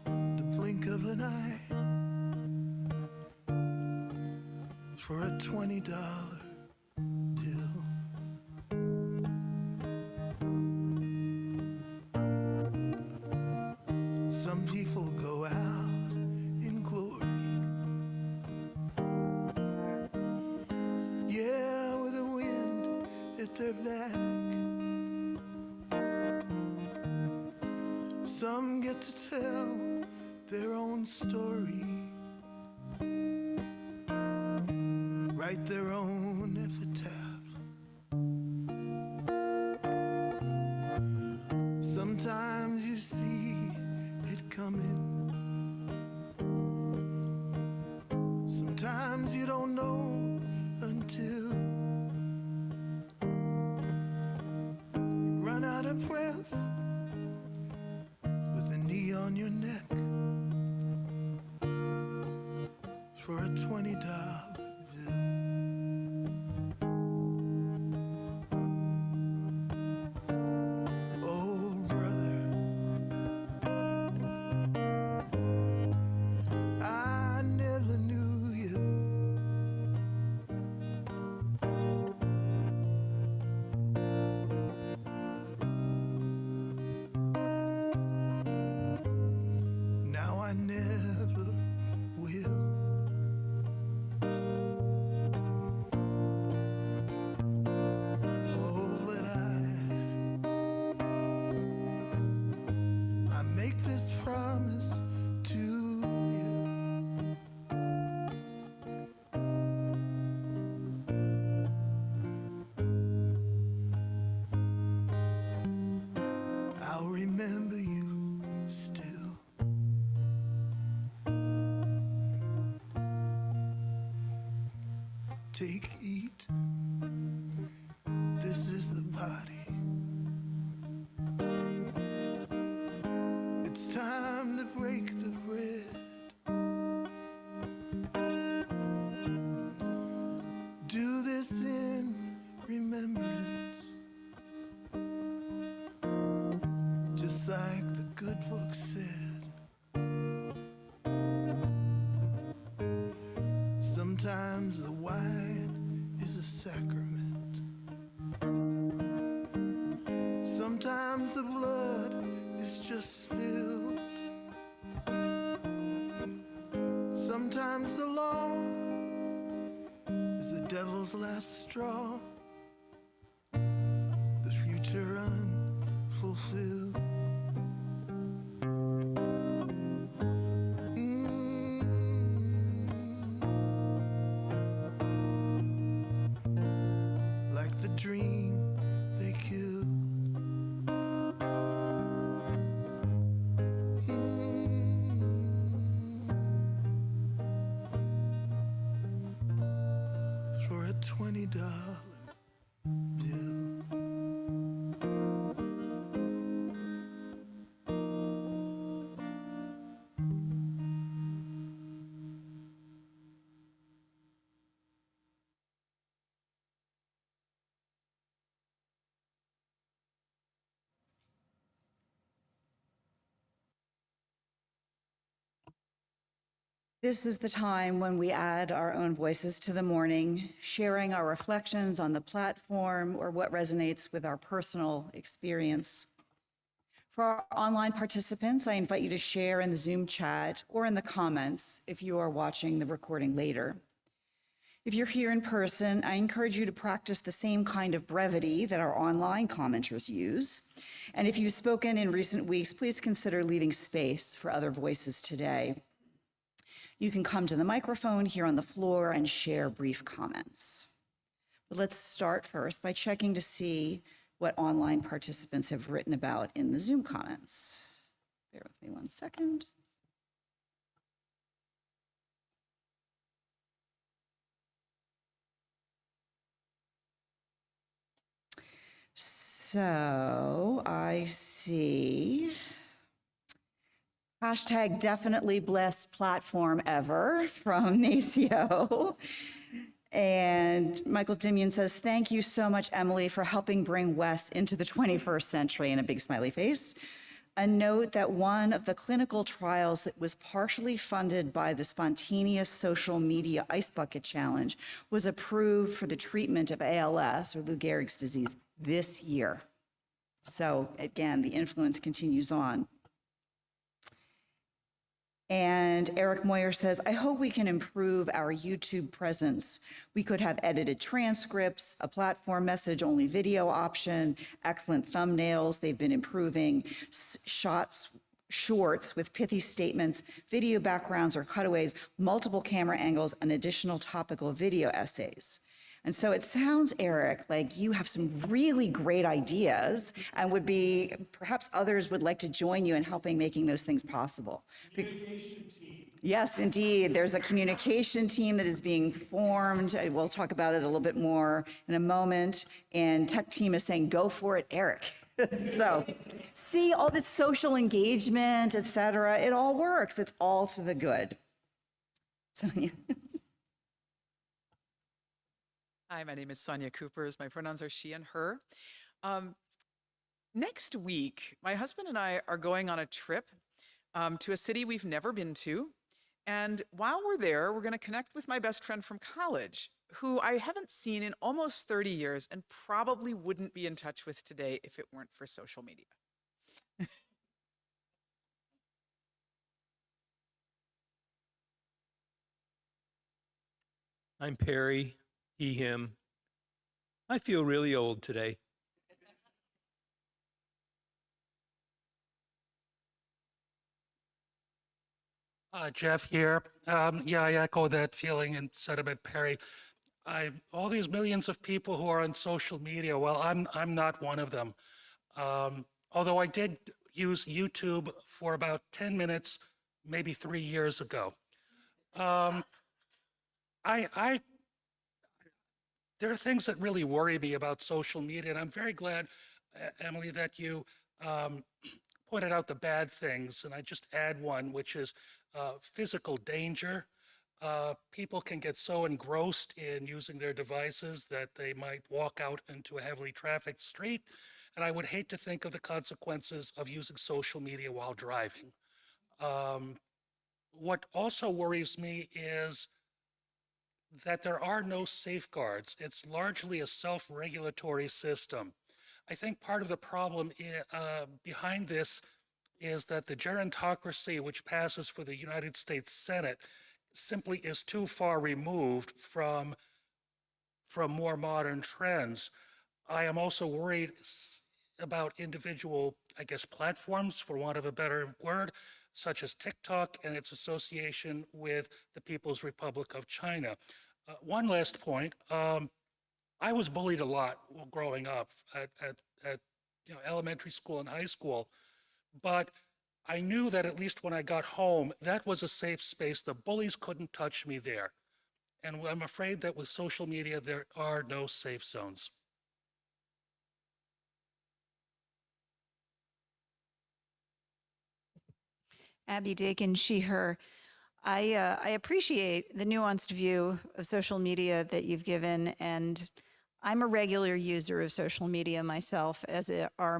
the blink of an eye for a $20 bill. Some people go out in glory, yeah, with the wind Some get to tell their own story, write their own epitaph. Sometimes you see it coming, sometimes you don't know until you run out of breath with a knee on your neck for a $20 bill. Oh, brother, I never knew you. Now I never will. Oh, but I make this promise to you. I'll remember you still. Take, eat. This is the body. It's time to break the bread. Do this in remembrance, just like the good book said. Sometimes the wine is a sacrament. Sometimes the blood is just spilled. Sometimes the law is the devil's last straw, the future unfulfilled. Like the dream they killed. For a $20 bill. This is the time when we add our own voices to the morning, sharing our reflections on the platform or what resonates with our personal experience. For our online participants, I invite you to share in the Zoom chat or in the comments if you are watching the recording later. If you're here in person, I encourage you to practice the same kind of brevity that our online commenters use. And if you've spoken in recent weeks, please consider leaving space for other voices today. You can come to the microphone here on the floor and share brief comments. But let's start first by checking to see what online participants have written about in the Zoom comments. Bear with me one second. So I see hashtag definitely blessed platform ever from Nacio. And Michael Dimion says, thank you so much, Emily, for helping bring Wes into the 21st century, and a big smiley face. A note that one of the clinical trials that was partially funded by the Spontaneous Social Media Ice Bucket Challenge was approved for the treatment of ALS, or Lou Gehrig's disease, this year. So again, the influence continues on. And Eric Moyer says, I hope we can improve our YouTube presence. We could have edited transcripts, a platform message-only video option, excellent thumbnails. They've been improving shorts with pithy statements, video backgrounds or cutaways, multiple camera angles, and additional topical video essays. And so it sounds, Eric, like you have some really great ideas and perhaps others would like to join you in helping making those things possible. Communication team. Yes, indeed. There's a communication team that is being formed. We'll talk about it a little bit more in a moment. And tech team is saying, go for it, Eric. So see all this social engagement, et cetera, it all works. It's all to the good. Sonia. Hi, my name is Sonia Coopers. My pronouns are she and her. Next week, my husband and I are going on a trip to a city we've never been to. And while we're there, we're going to connect with my best friend from college, who I haven't seen in almost 30 years and probably wouldn't be in touch with today if it weren't for social media. I'm Perry, he, him. I feel really old today. Jeff here. Yeah, I echo that feeling and sentiment, Perry. All these millions of people who are on social media, well, I'm not one of them. Although I did use YouTube for about 10 minutes, maybe 3 years ago. There are things that really worry me about social media, and I'm very glad, Emily, that you pointed out the bad things, and I just add one, which is physical danger. People can get so engrossed in using their devices that they might walk out into a heavily trafficked street, and I would hate to think of the consequences of using social media while driving. What also worries me is that there are no safeguards. It's largely a self-regulatory system. I think part of the problem behind this is that the gerontocracy which passes for the United States Senate simply is too far removed from more modern trends. I am also worried about individual, I guess, platforms, for want of a better word, such as TikTok and its association with the People's Republic of China. One last point, I was bullied a lot growing up at elementary school and high school, but I knew that at least when I got home, that was a safe space. The bullies couldn't touch me there. And I'm afraid that with social media, there are no safe zones. Abby Dakin, she, her. I appreciate the nuanced view of social media that you've given, and I'm a regular user of social media myself, as are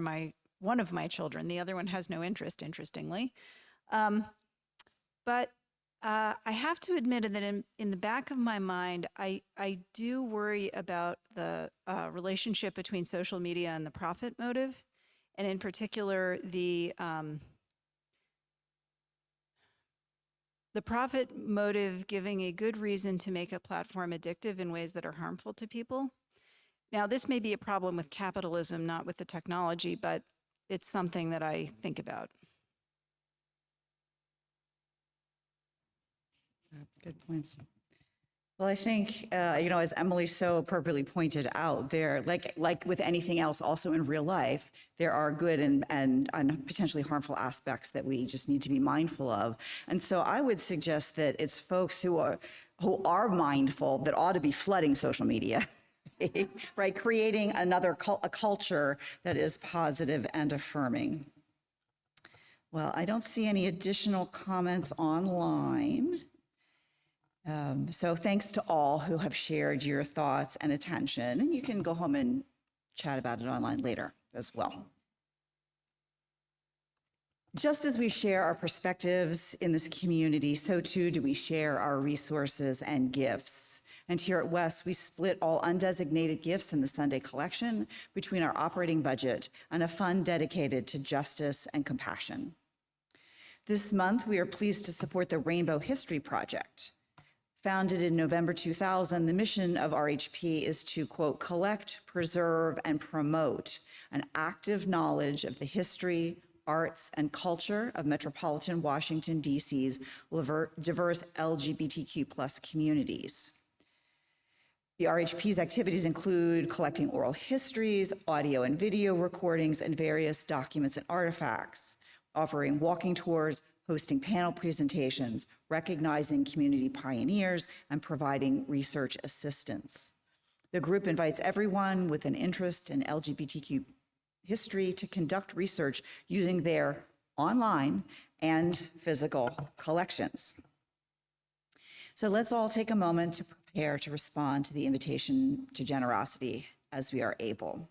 one of my children. The other one has no interest, interestingly. But I have to admit that in the back of my mind, I do worry about the relationship between social media and the profit motive, and in particular, the profit motive giving a good reason to make a platform addictive in ways that are harmful to people. Now, this may be a problem with capitalism, not with the technology, but it's something that I think about. Good points. Well, I think, as Emily so appropriately pointed out, there, like with anything else, also in real life, there are good and potentially harmful aspects that we just need to be mindful of. And so I would suggest that it's folks who are mindful that ought to be flooding social media, right? Creating a culture that is positive and affirming. Well, I don't see any additional comments online. So thanks to all who have shared your thoughts and attention, and you can go home and chat about it online later as well. Just as we share our perspectives in this community, so too do we share our resources and gifts. And here at West, we split all undesignated gifts in the Sunday collection between our operating budget and a fund dedicated to justice and compassion. This month, we are pleased to support the Rainbow History Project. Founded in November 2000, the mission of RHP is to, quote, collect, preserve, and promote an active knowledge of the history, arts, and culture of metropolitan Washington, D.C.'s diverse LGBTQ+ communities. The RHP's activities include collecting oral histories, audio and video recordings, and various documents and artifacts, offering walking tours, hosting panel presentations, recognizing community pioneers, and providing research assistance. The group invites everyone with an interest in LGBTQ history to conduct research using their online and physical collections. So let's all take a moment to prepare to respond to the invitation to generosity as we are able.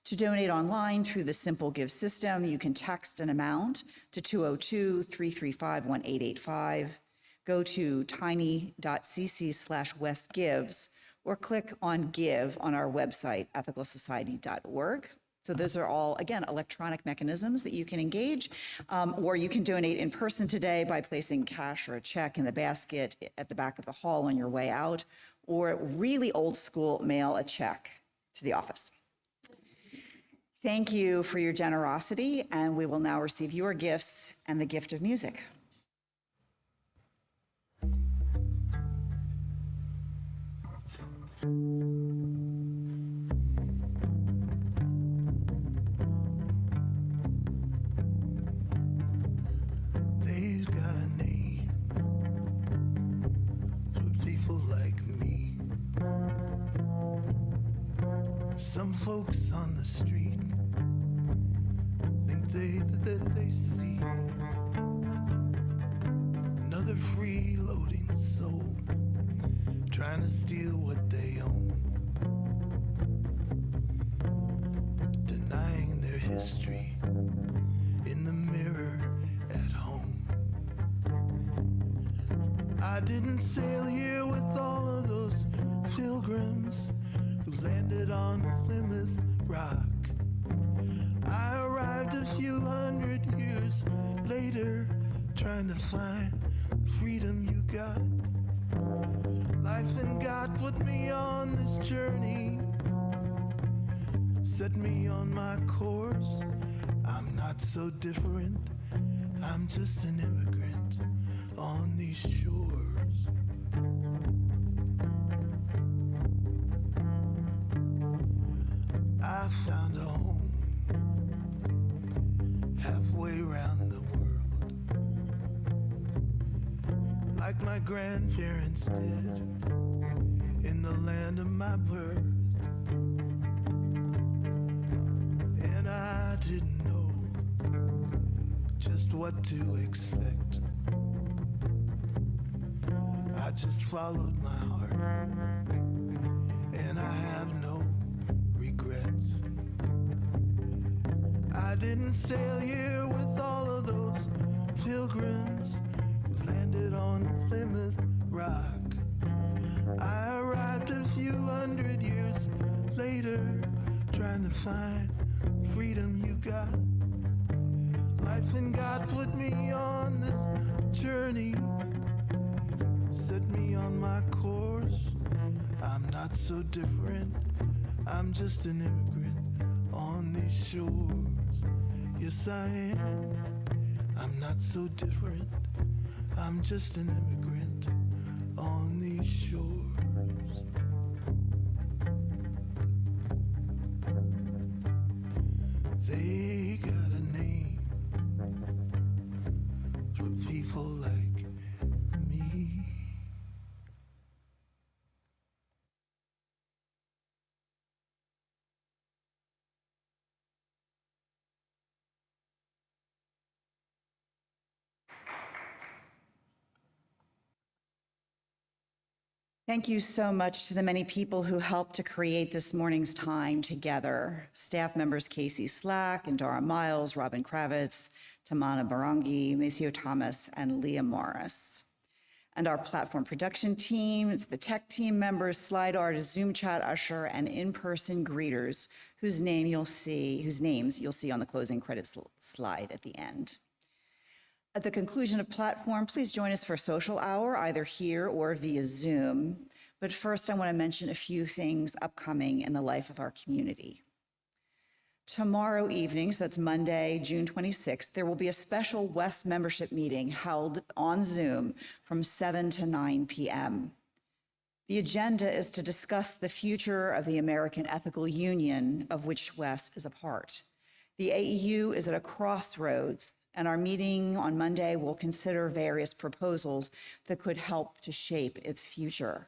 To donate online through the Simple Give system, you can text an amount to 202-335-1885, go to tiny.cc/westgives, or click on Give on our website, ethicalsociety.org. So those are all, again, electronic mechanisms that you can engage, or you can donate in person today by placing cash or a check in the basket at the back of the hall on your way out, or really old school, mail a check to the office. Thank you for your generosity, and we will now receive your gifts and the gift of music. They've got a name for people like me. Some folks on the street think that they see another freeloading soul trying to steal what they own, denying their history in the mirror at home. I didn't sail here with all of those pilgrims who landed on Plymouth Rock. I arrived a few hundred years later, trying to find the freedom you got. Life and God put me on this journey, set me on my course. I'm not so different, I'm just an immigrant on these shores. I found a home halfway around the world, like my grandparents did in the land of my birth. And I didn't know just what to expect. I just followed my heart, and I have no regrets. I didn't sail here with all of those pilgrims who landed on Plymouth Rock. I arrived a few hundred years later, trying to find freedom you got. Life and God put me on this journey, set me on my course. I'm not so different, I'm just an immigrant on these shores. Yes, I am. I'm not so different, I'm just an immigrant on these shores. They got a name for people like me. Thank you so much to the many people who helped to create this morning's time together. Staff members Casey Slack and Dara Miles, Robin Kravitz, Tamana Barangi, Maceo Thomas, and Leah Morris. And our platform production team, it's the tech team members, slide artists, Zoom chat usher, and in-person greeters whose names you'll see on the closing credits slide at the end. At the conclusion of platform, please join us for social hour, either here or via Zoom. But first, I want to mention a few things upcoming in the life of our community. Tomorrow evening, so that's Monday, June 26th, there will be a special West membership meeting held on Zoom from 7 to 9 p.m. The agenda is to discuss the future of the American Ethical Union, of which Wes is a part. The AEU is at a crossroads, and our meeting on Monday will consider various proposals that could help to shape its future.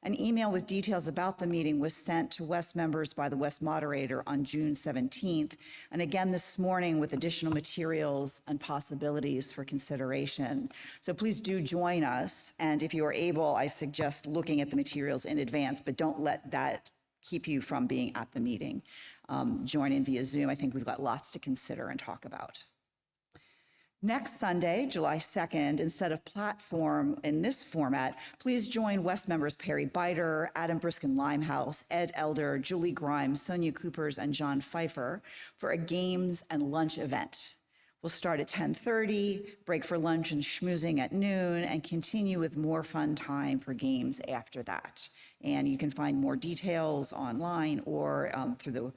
An email with details about the meeting was sent to West members by the West moderator on June 17th, and again this morning with additional materials and possibilities for consideration. So please do join us, and if you are able, I suggest looking at the materials in advance, but don't let that keep you from being at the meeting. Join in via Zoom. I think we've got lots to consider and talk about. Next Sunday, July 2nd, instead of platform in this format, please join West members Perry Biter, Adam Briskin Limehouse, Ed Elder, Julie Grimes, Sonia Coopers, and John Pfeiffer for a games and lunch event. We'll start at 10:30, break for lunch and schmoozing at noon, and continue with more fun time for games after that. And you can find more details online or through the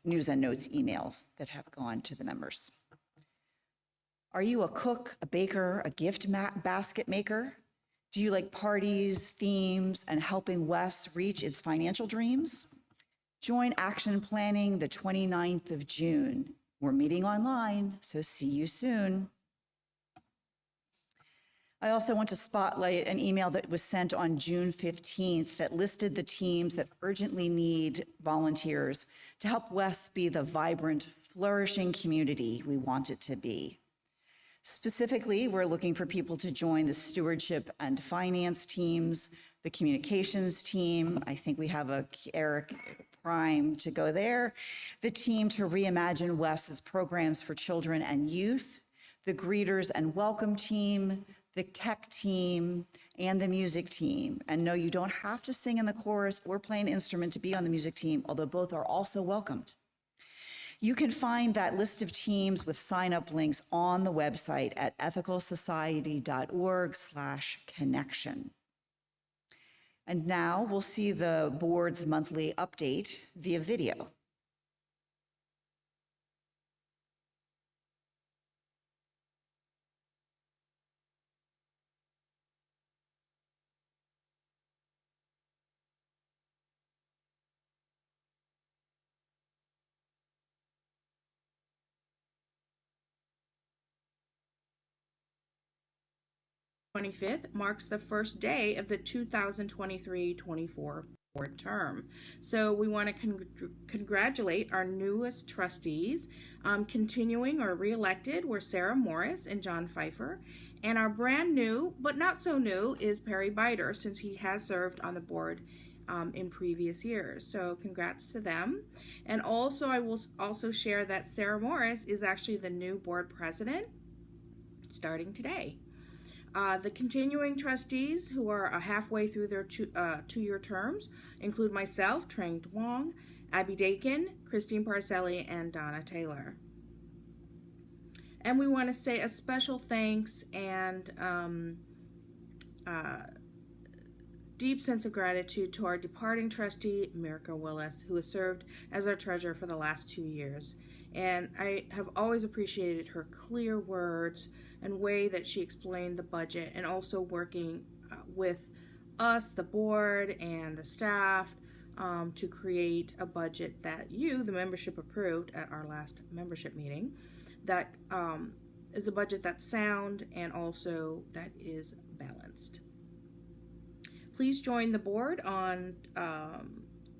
news and notes emails that have gone to the members. Are you a cook, a baker, a gift basket maker? Do you like parties, themes, and helping Wes reach its financial dreams? Join Action Planning the 29th of June. We're meeting online, so see you soon. I also want to spotlight an email that was sent on June 15th that listed the teams that urgently need volunteers to help Wes be the vibrant, flourishing community we want it to be. Specifically, we're looking for people to join the stewardship and finance teams, the communications team. I think we have a Eric Prime to go there. The team to reimagine Wes's programs for children and youth, the greeters and welcome team, the tech team, and the music team. And no, you don't have to sing in the chorus or play an instrument to be on the music team, although both are also welcomed. You can find that list of teams with sign-up links on the website at ethicalsociety.org/connection. And now we'll see the board's monthly update via video. June 25th marks the first day of the 2023-24 board term. So we want to congratulate our newest trustees. Continuing or re-elected were Sarah Morris and John Pfeiffer. And our brand new, but not so new, is Perry Biter, since he has served on the board in previous years. So congrats to them. And also I will also share that Sarah Morris is actually the new board president starting today. The continuing trustees, who are halfway through their two-year terms, include myself, Trang Duong, Abby Dakin, Christine Parcelli, and Donna Taylor. And we want to say a special thanks and deep sense of gratitude to our departing trustee, Mirka Willis, who has served as our treasurer for the last 2 years. And I have always appreciated her clear words and way that she explained the budget, and also working with us, the board, and the staff to create a budget that you, the membership, approved at our last membership meeting. That is a budget that's sound and also that is balanced. Please join the board on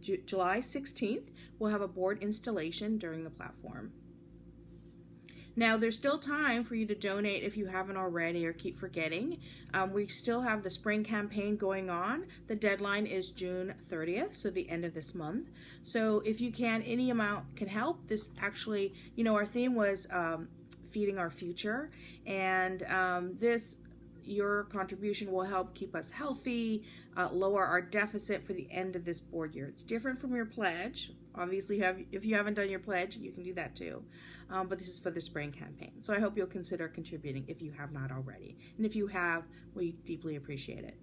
July 16th. We'll have a board installation during the platform. Now, there's still time for you to donate if you haven't already or keep forgetting. We still have the spring campaign going on. The deadline is June 30th, so the end of this month. So if you can, any amount can help. This actually, you know, our theme was feeding our future. And this your contribution will help keep us healthy, lower our deficit for the end of this board year. It's different from your pledge. Obviously, if you haven't done your pledge, you can do that too. But this is for the spring campaign. So I hope you'll consider contributing if you have not already. And if you have, we deeply appreciate it.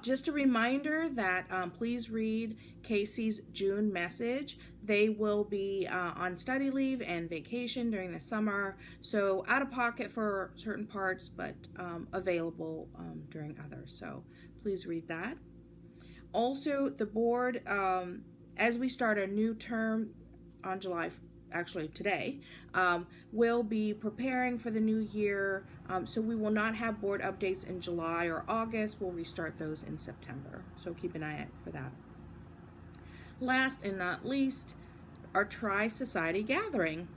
Just a reminder that please read Casey's June message. They will be on study leave and vacation during the summer, so out of pocket for certain parts, but available during others. So please read that. Also, the board, as we start a new term on actually today, we'll be preparing for the new year. So we will not have board updates in July or August. We'll restart those in September. So keep an eye out for that. Last and not least, our Tri-Society gathering.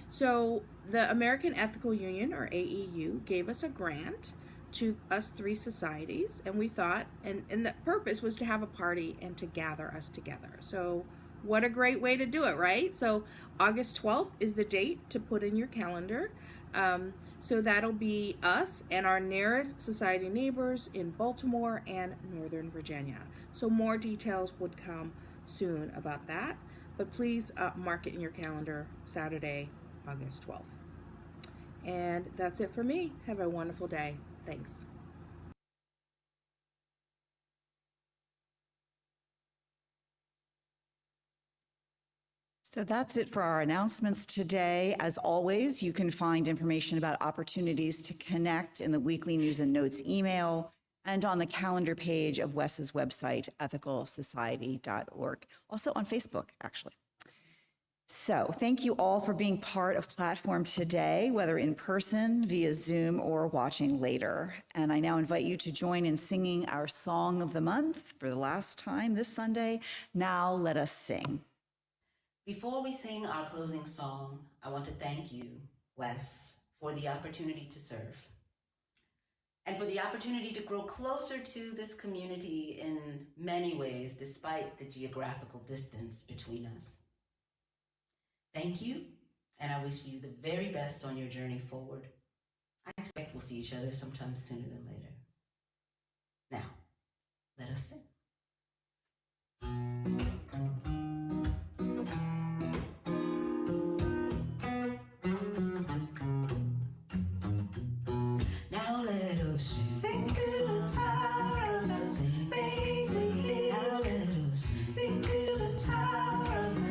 So the American Ethical Union, or AEU, gave us a grant to us 3 societies, and we thought, and the purpose was to have a party and to gather us together. So what a great way to do it, right? So August 12th is the date to put in your calendar. So that'll be us and our nearest society neighbors in Baltimore and Northern Virginia. So more details would come soon about that, but please mark it in your calendar, Saturday, August 12th. And that's it for me. Have a wonderful day. Thanks. So that's it for our announcements today. As always, you can find information about opportunities to connect in the weekly news and notes email and on the calendar page of WES's website, ethicalsociety.org. Also on Facebook, actually. So thank you all for being part of Platform today, whether in person, via Zoom, or watching later. And I now invite you to join in singing our Song of the Month for the last time this Sunday. Now let us sing. Before we sing our closing song, I want to thank you, Wes, for the opportunity to serve and for the opportunity to grow closer to this community in many ways, despite the geographical distance between us. Thank you, and I wish you the very best on your journey forward. I expect we'll see each other sometime sooner than later. Now, let us sing. Now let us sing to the tower of the face within. Now let us sing to the tower of the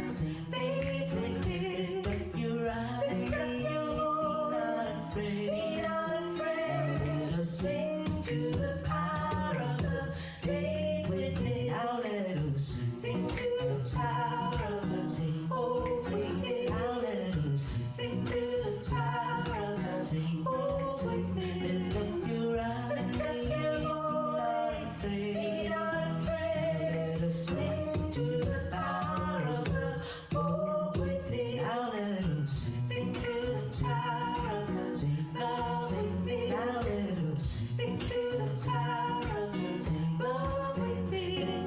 face within. Lift your eyes, be not afraid, be not afraid. Now let us sing to the power of the faith within. Now let us sing to the tower of the hope within. Now let us sing to the tower of the hope within. Lift up your eyes, be not afraid. Let us sing to the power of the hope within. Now let us sing to the tower of the love within. Now let us sing to the tower of the love within.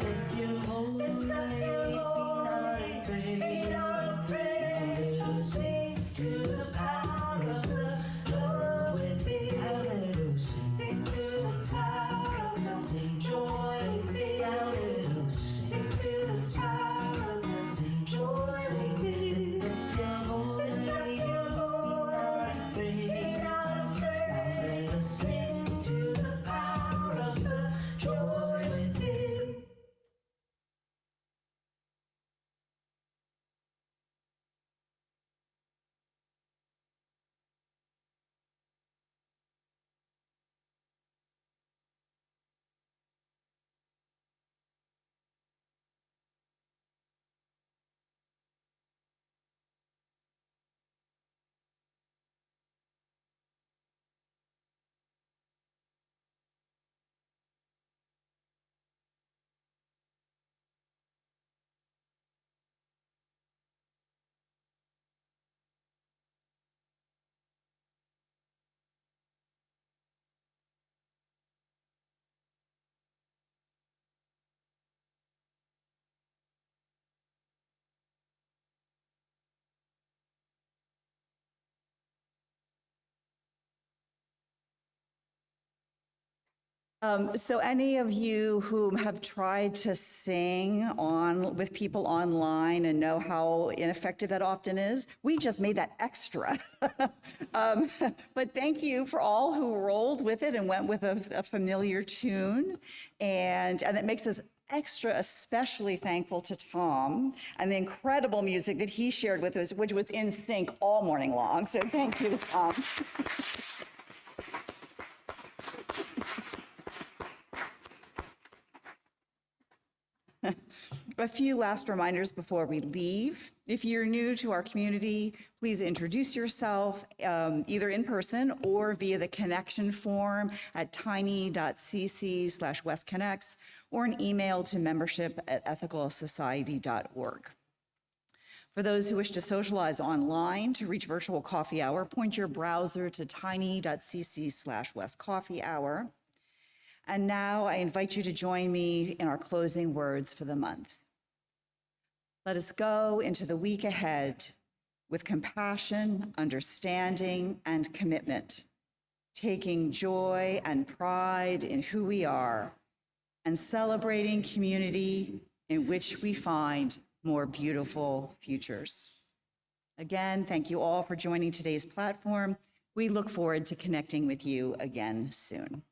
Lift up your voice, be not afraid. Let us sing to the power of the love within. Now let us sing to the tower of the joy within. Now let us sing to the tower of the joy within. Lift your voice, be not So any of you who have tried to sing on with people online and know how ineffective that often is, we just made that extra. But thank you for all who rolled with it and went with a familiar tune. And it makes us extra especially thankful to Tom and the incredible music that he shared with us, which was in sync all morning long. So thank you, Tom. A few last reminders before we leave. If you're new to our community, please introduce yourself either in person or via the connection form at tiny.cc/westconnects or an email to membership@ethicalsociety.org. For those who wish to socialize online to reach virtual coffee hour, point your browser to tiny.cc/westcoffeehour. And now I invite you to join me in our closing words for the month. Let us go into the week ahead with compassion, understanding, and commitment, taking joy and pride in who we are and celebrating community in which we find more beautiful futures. Again, thank you all for joining today's platform. We look forward to connecting with you again soon.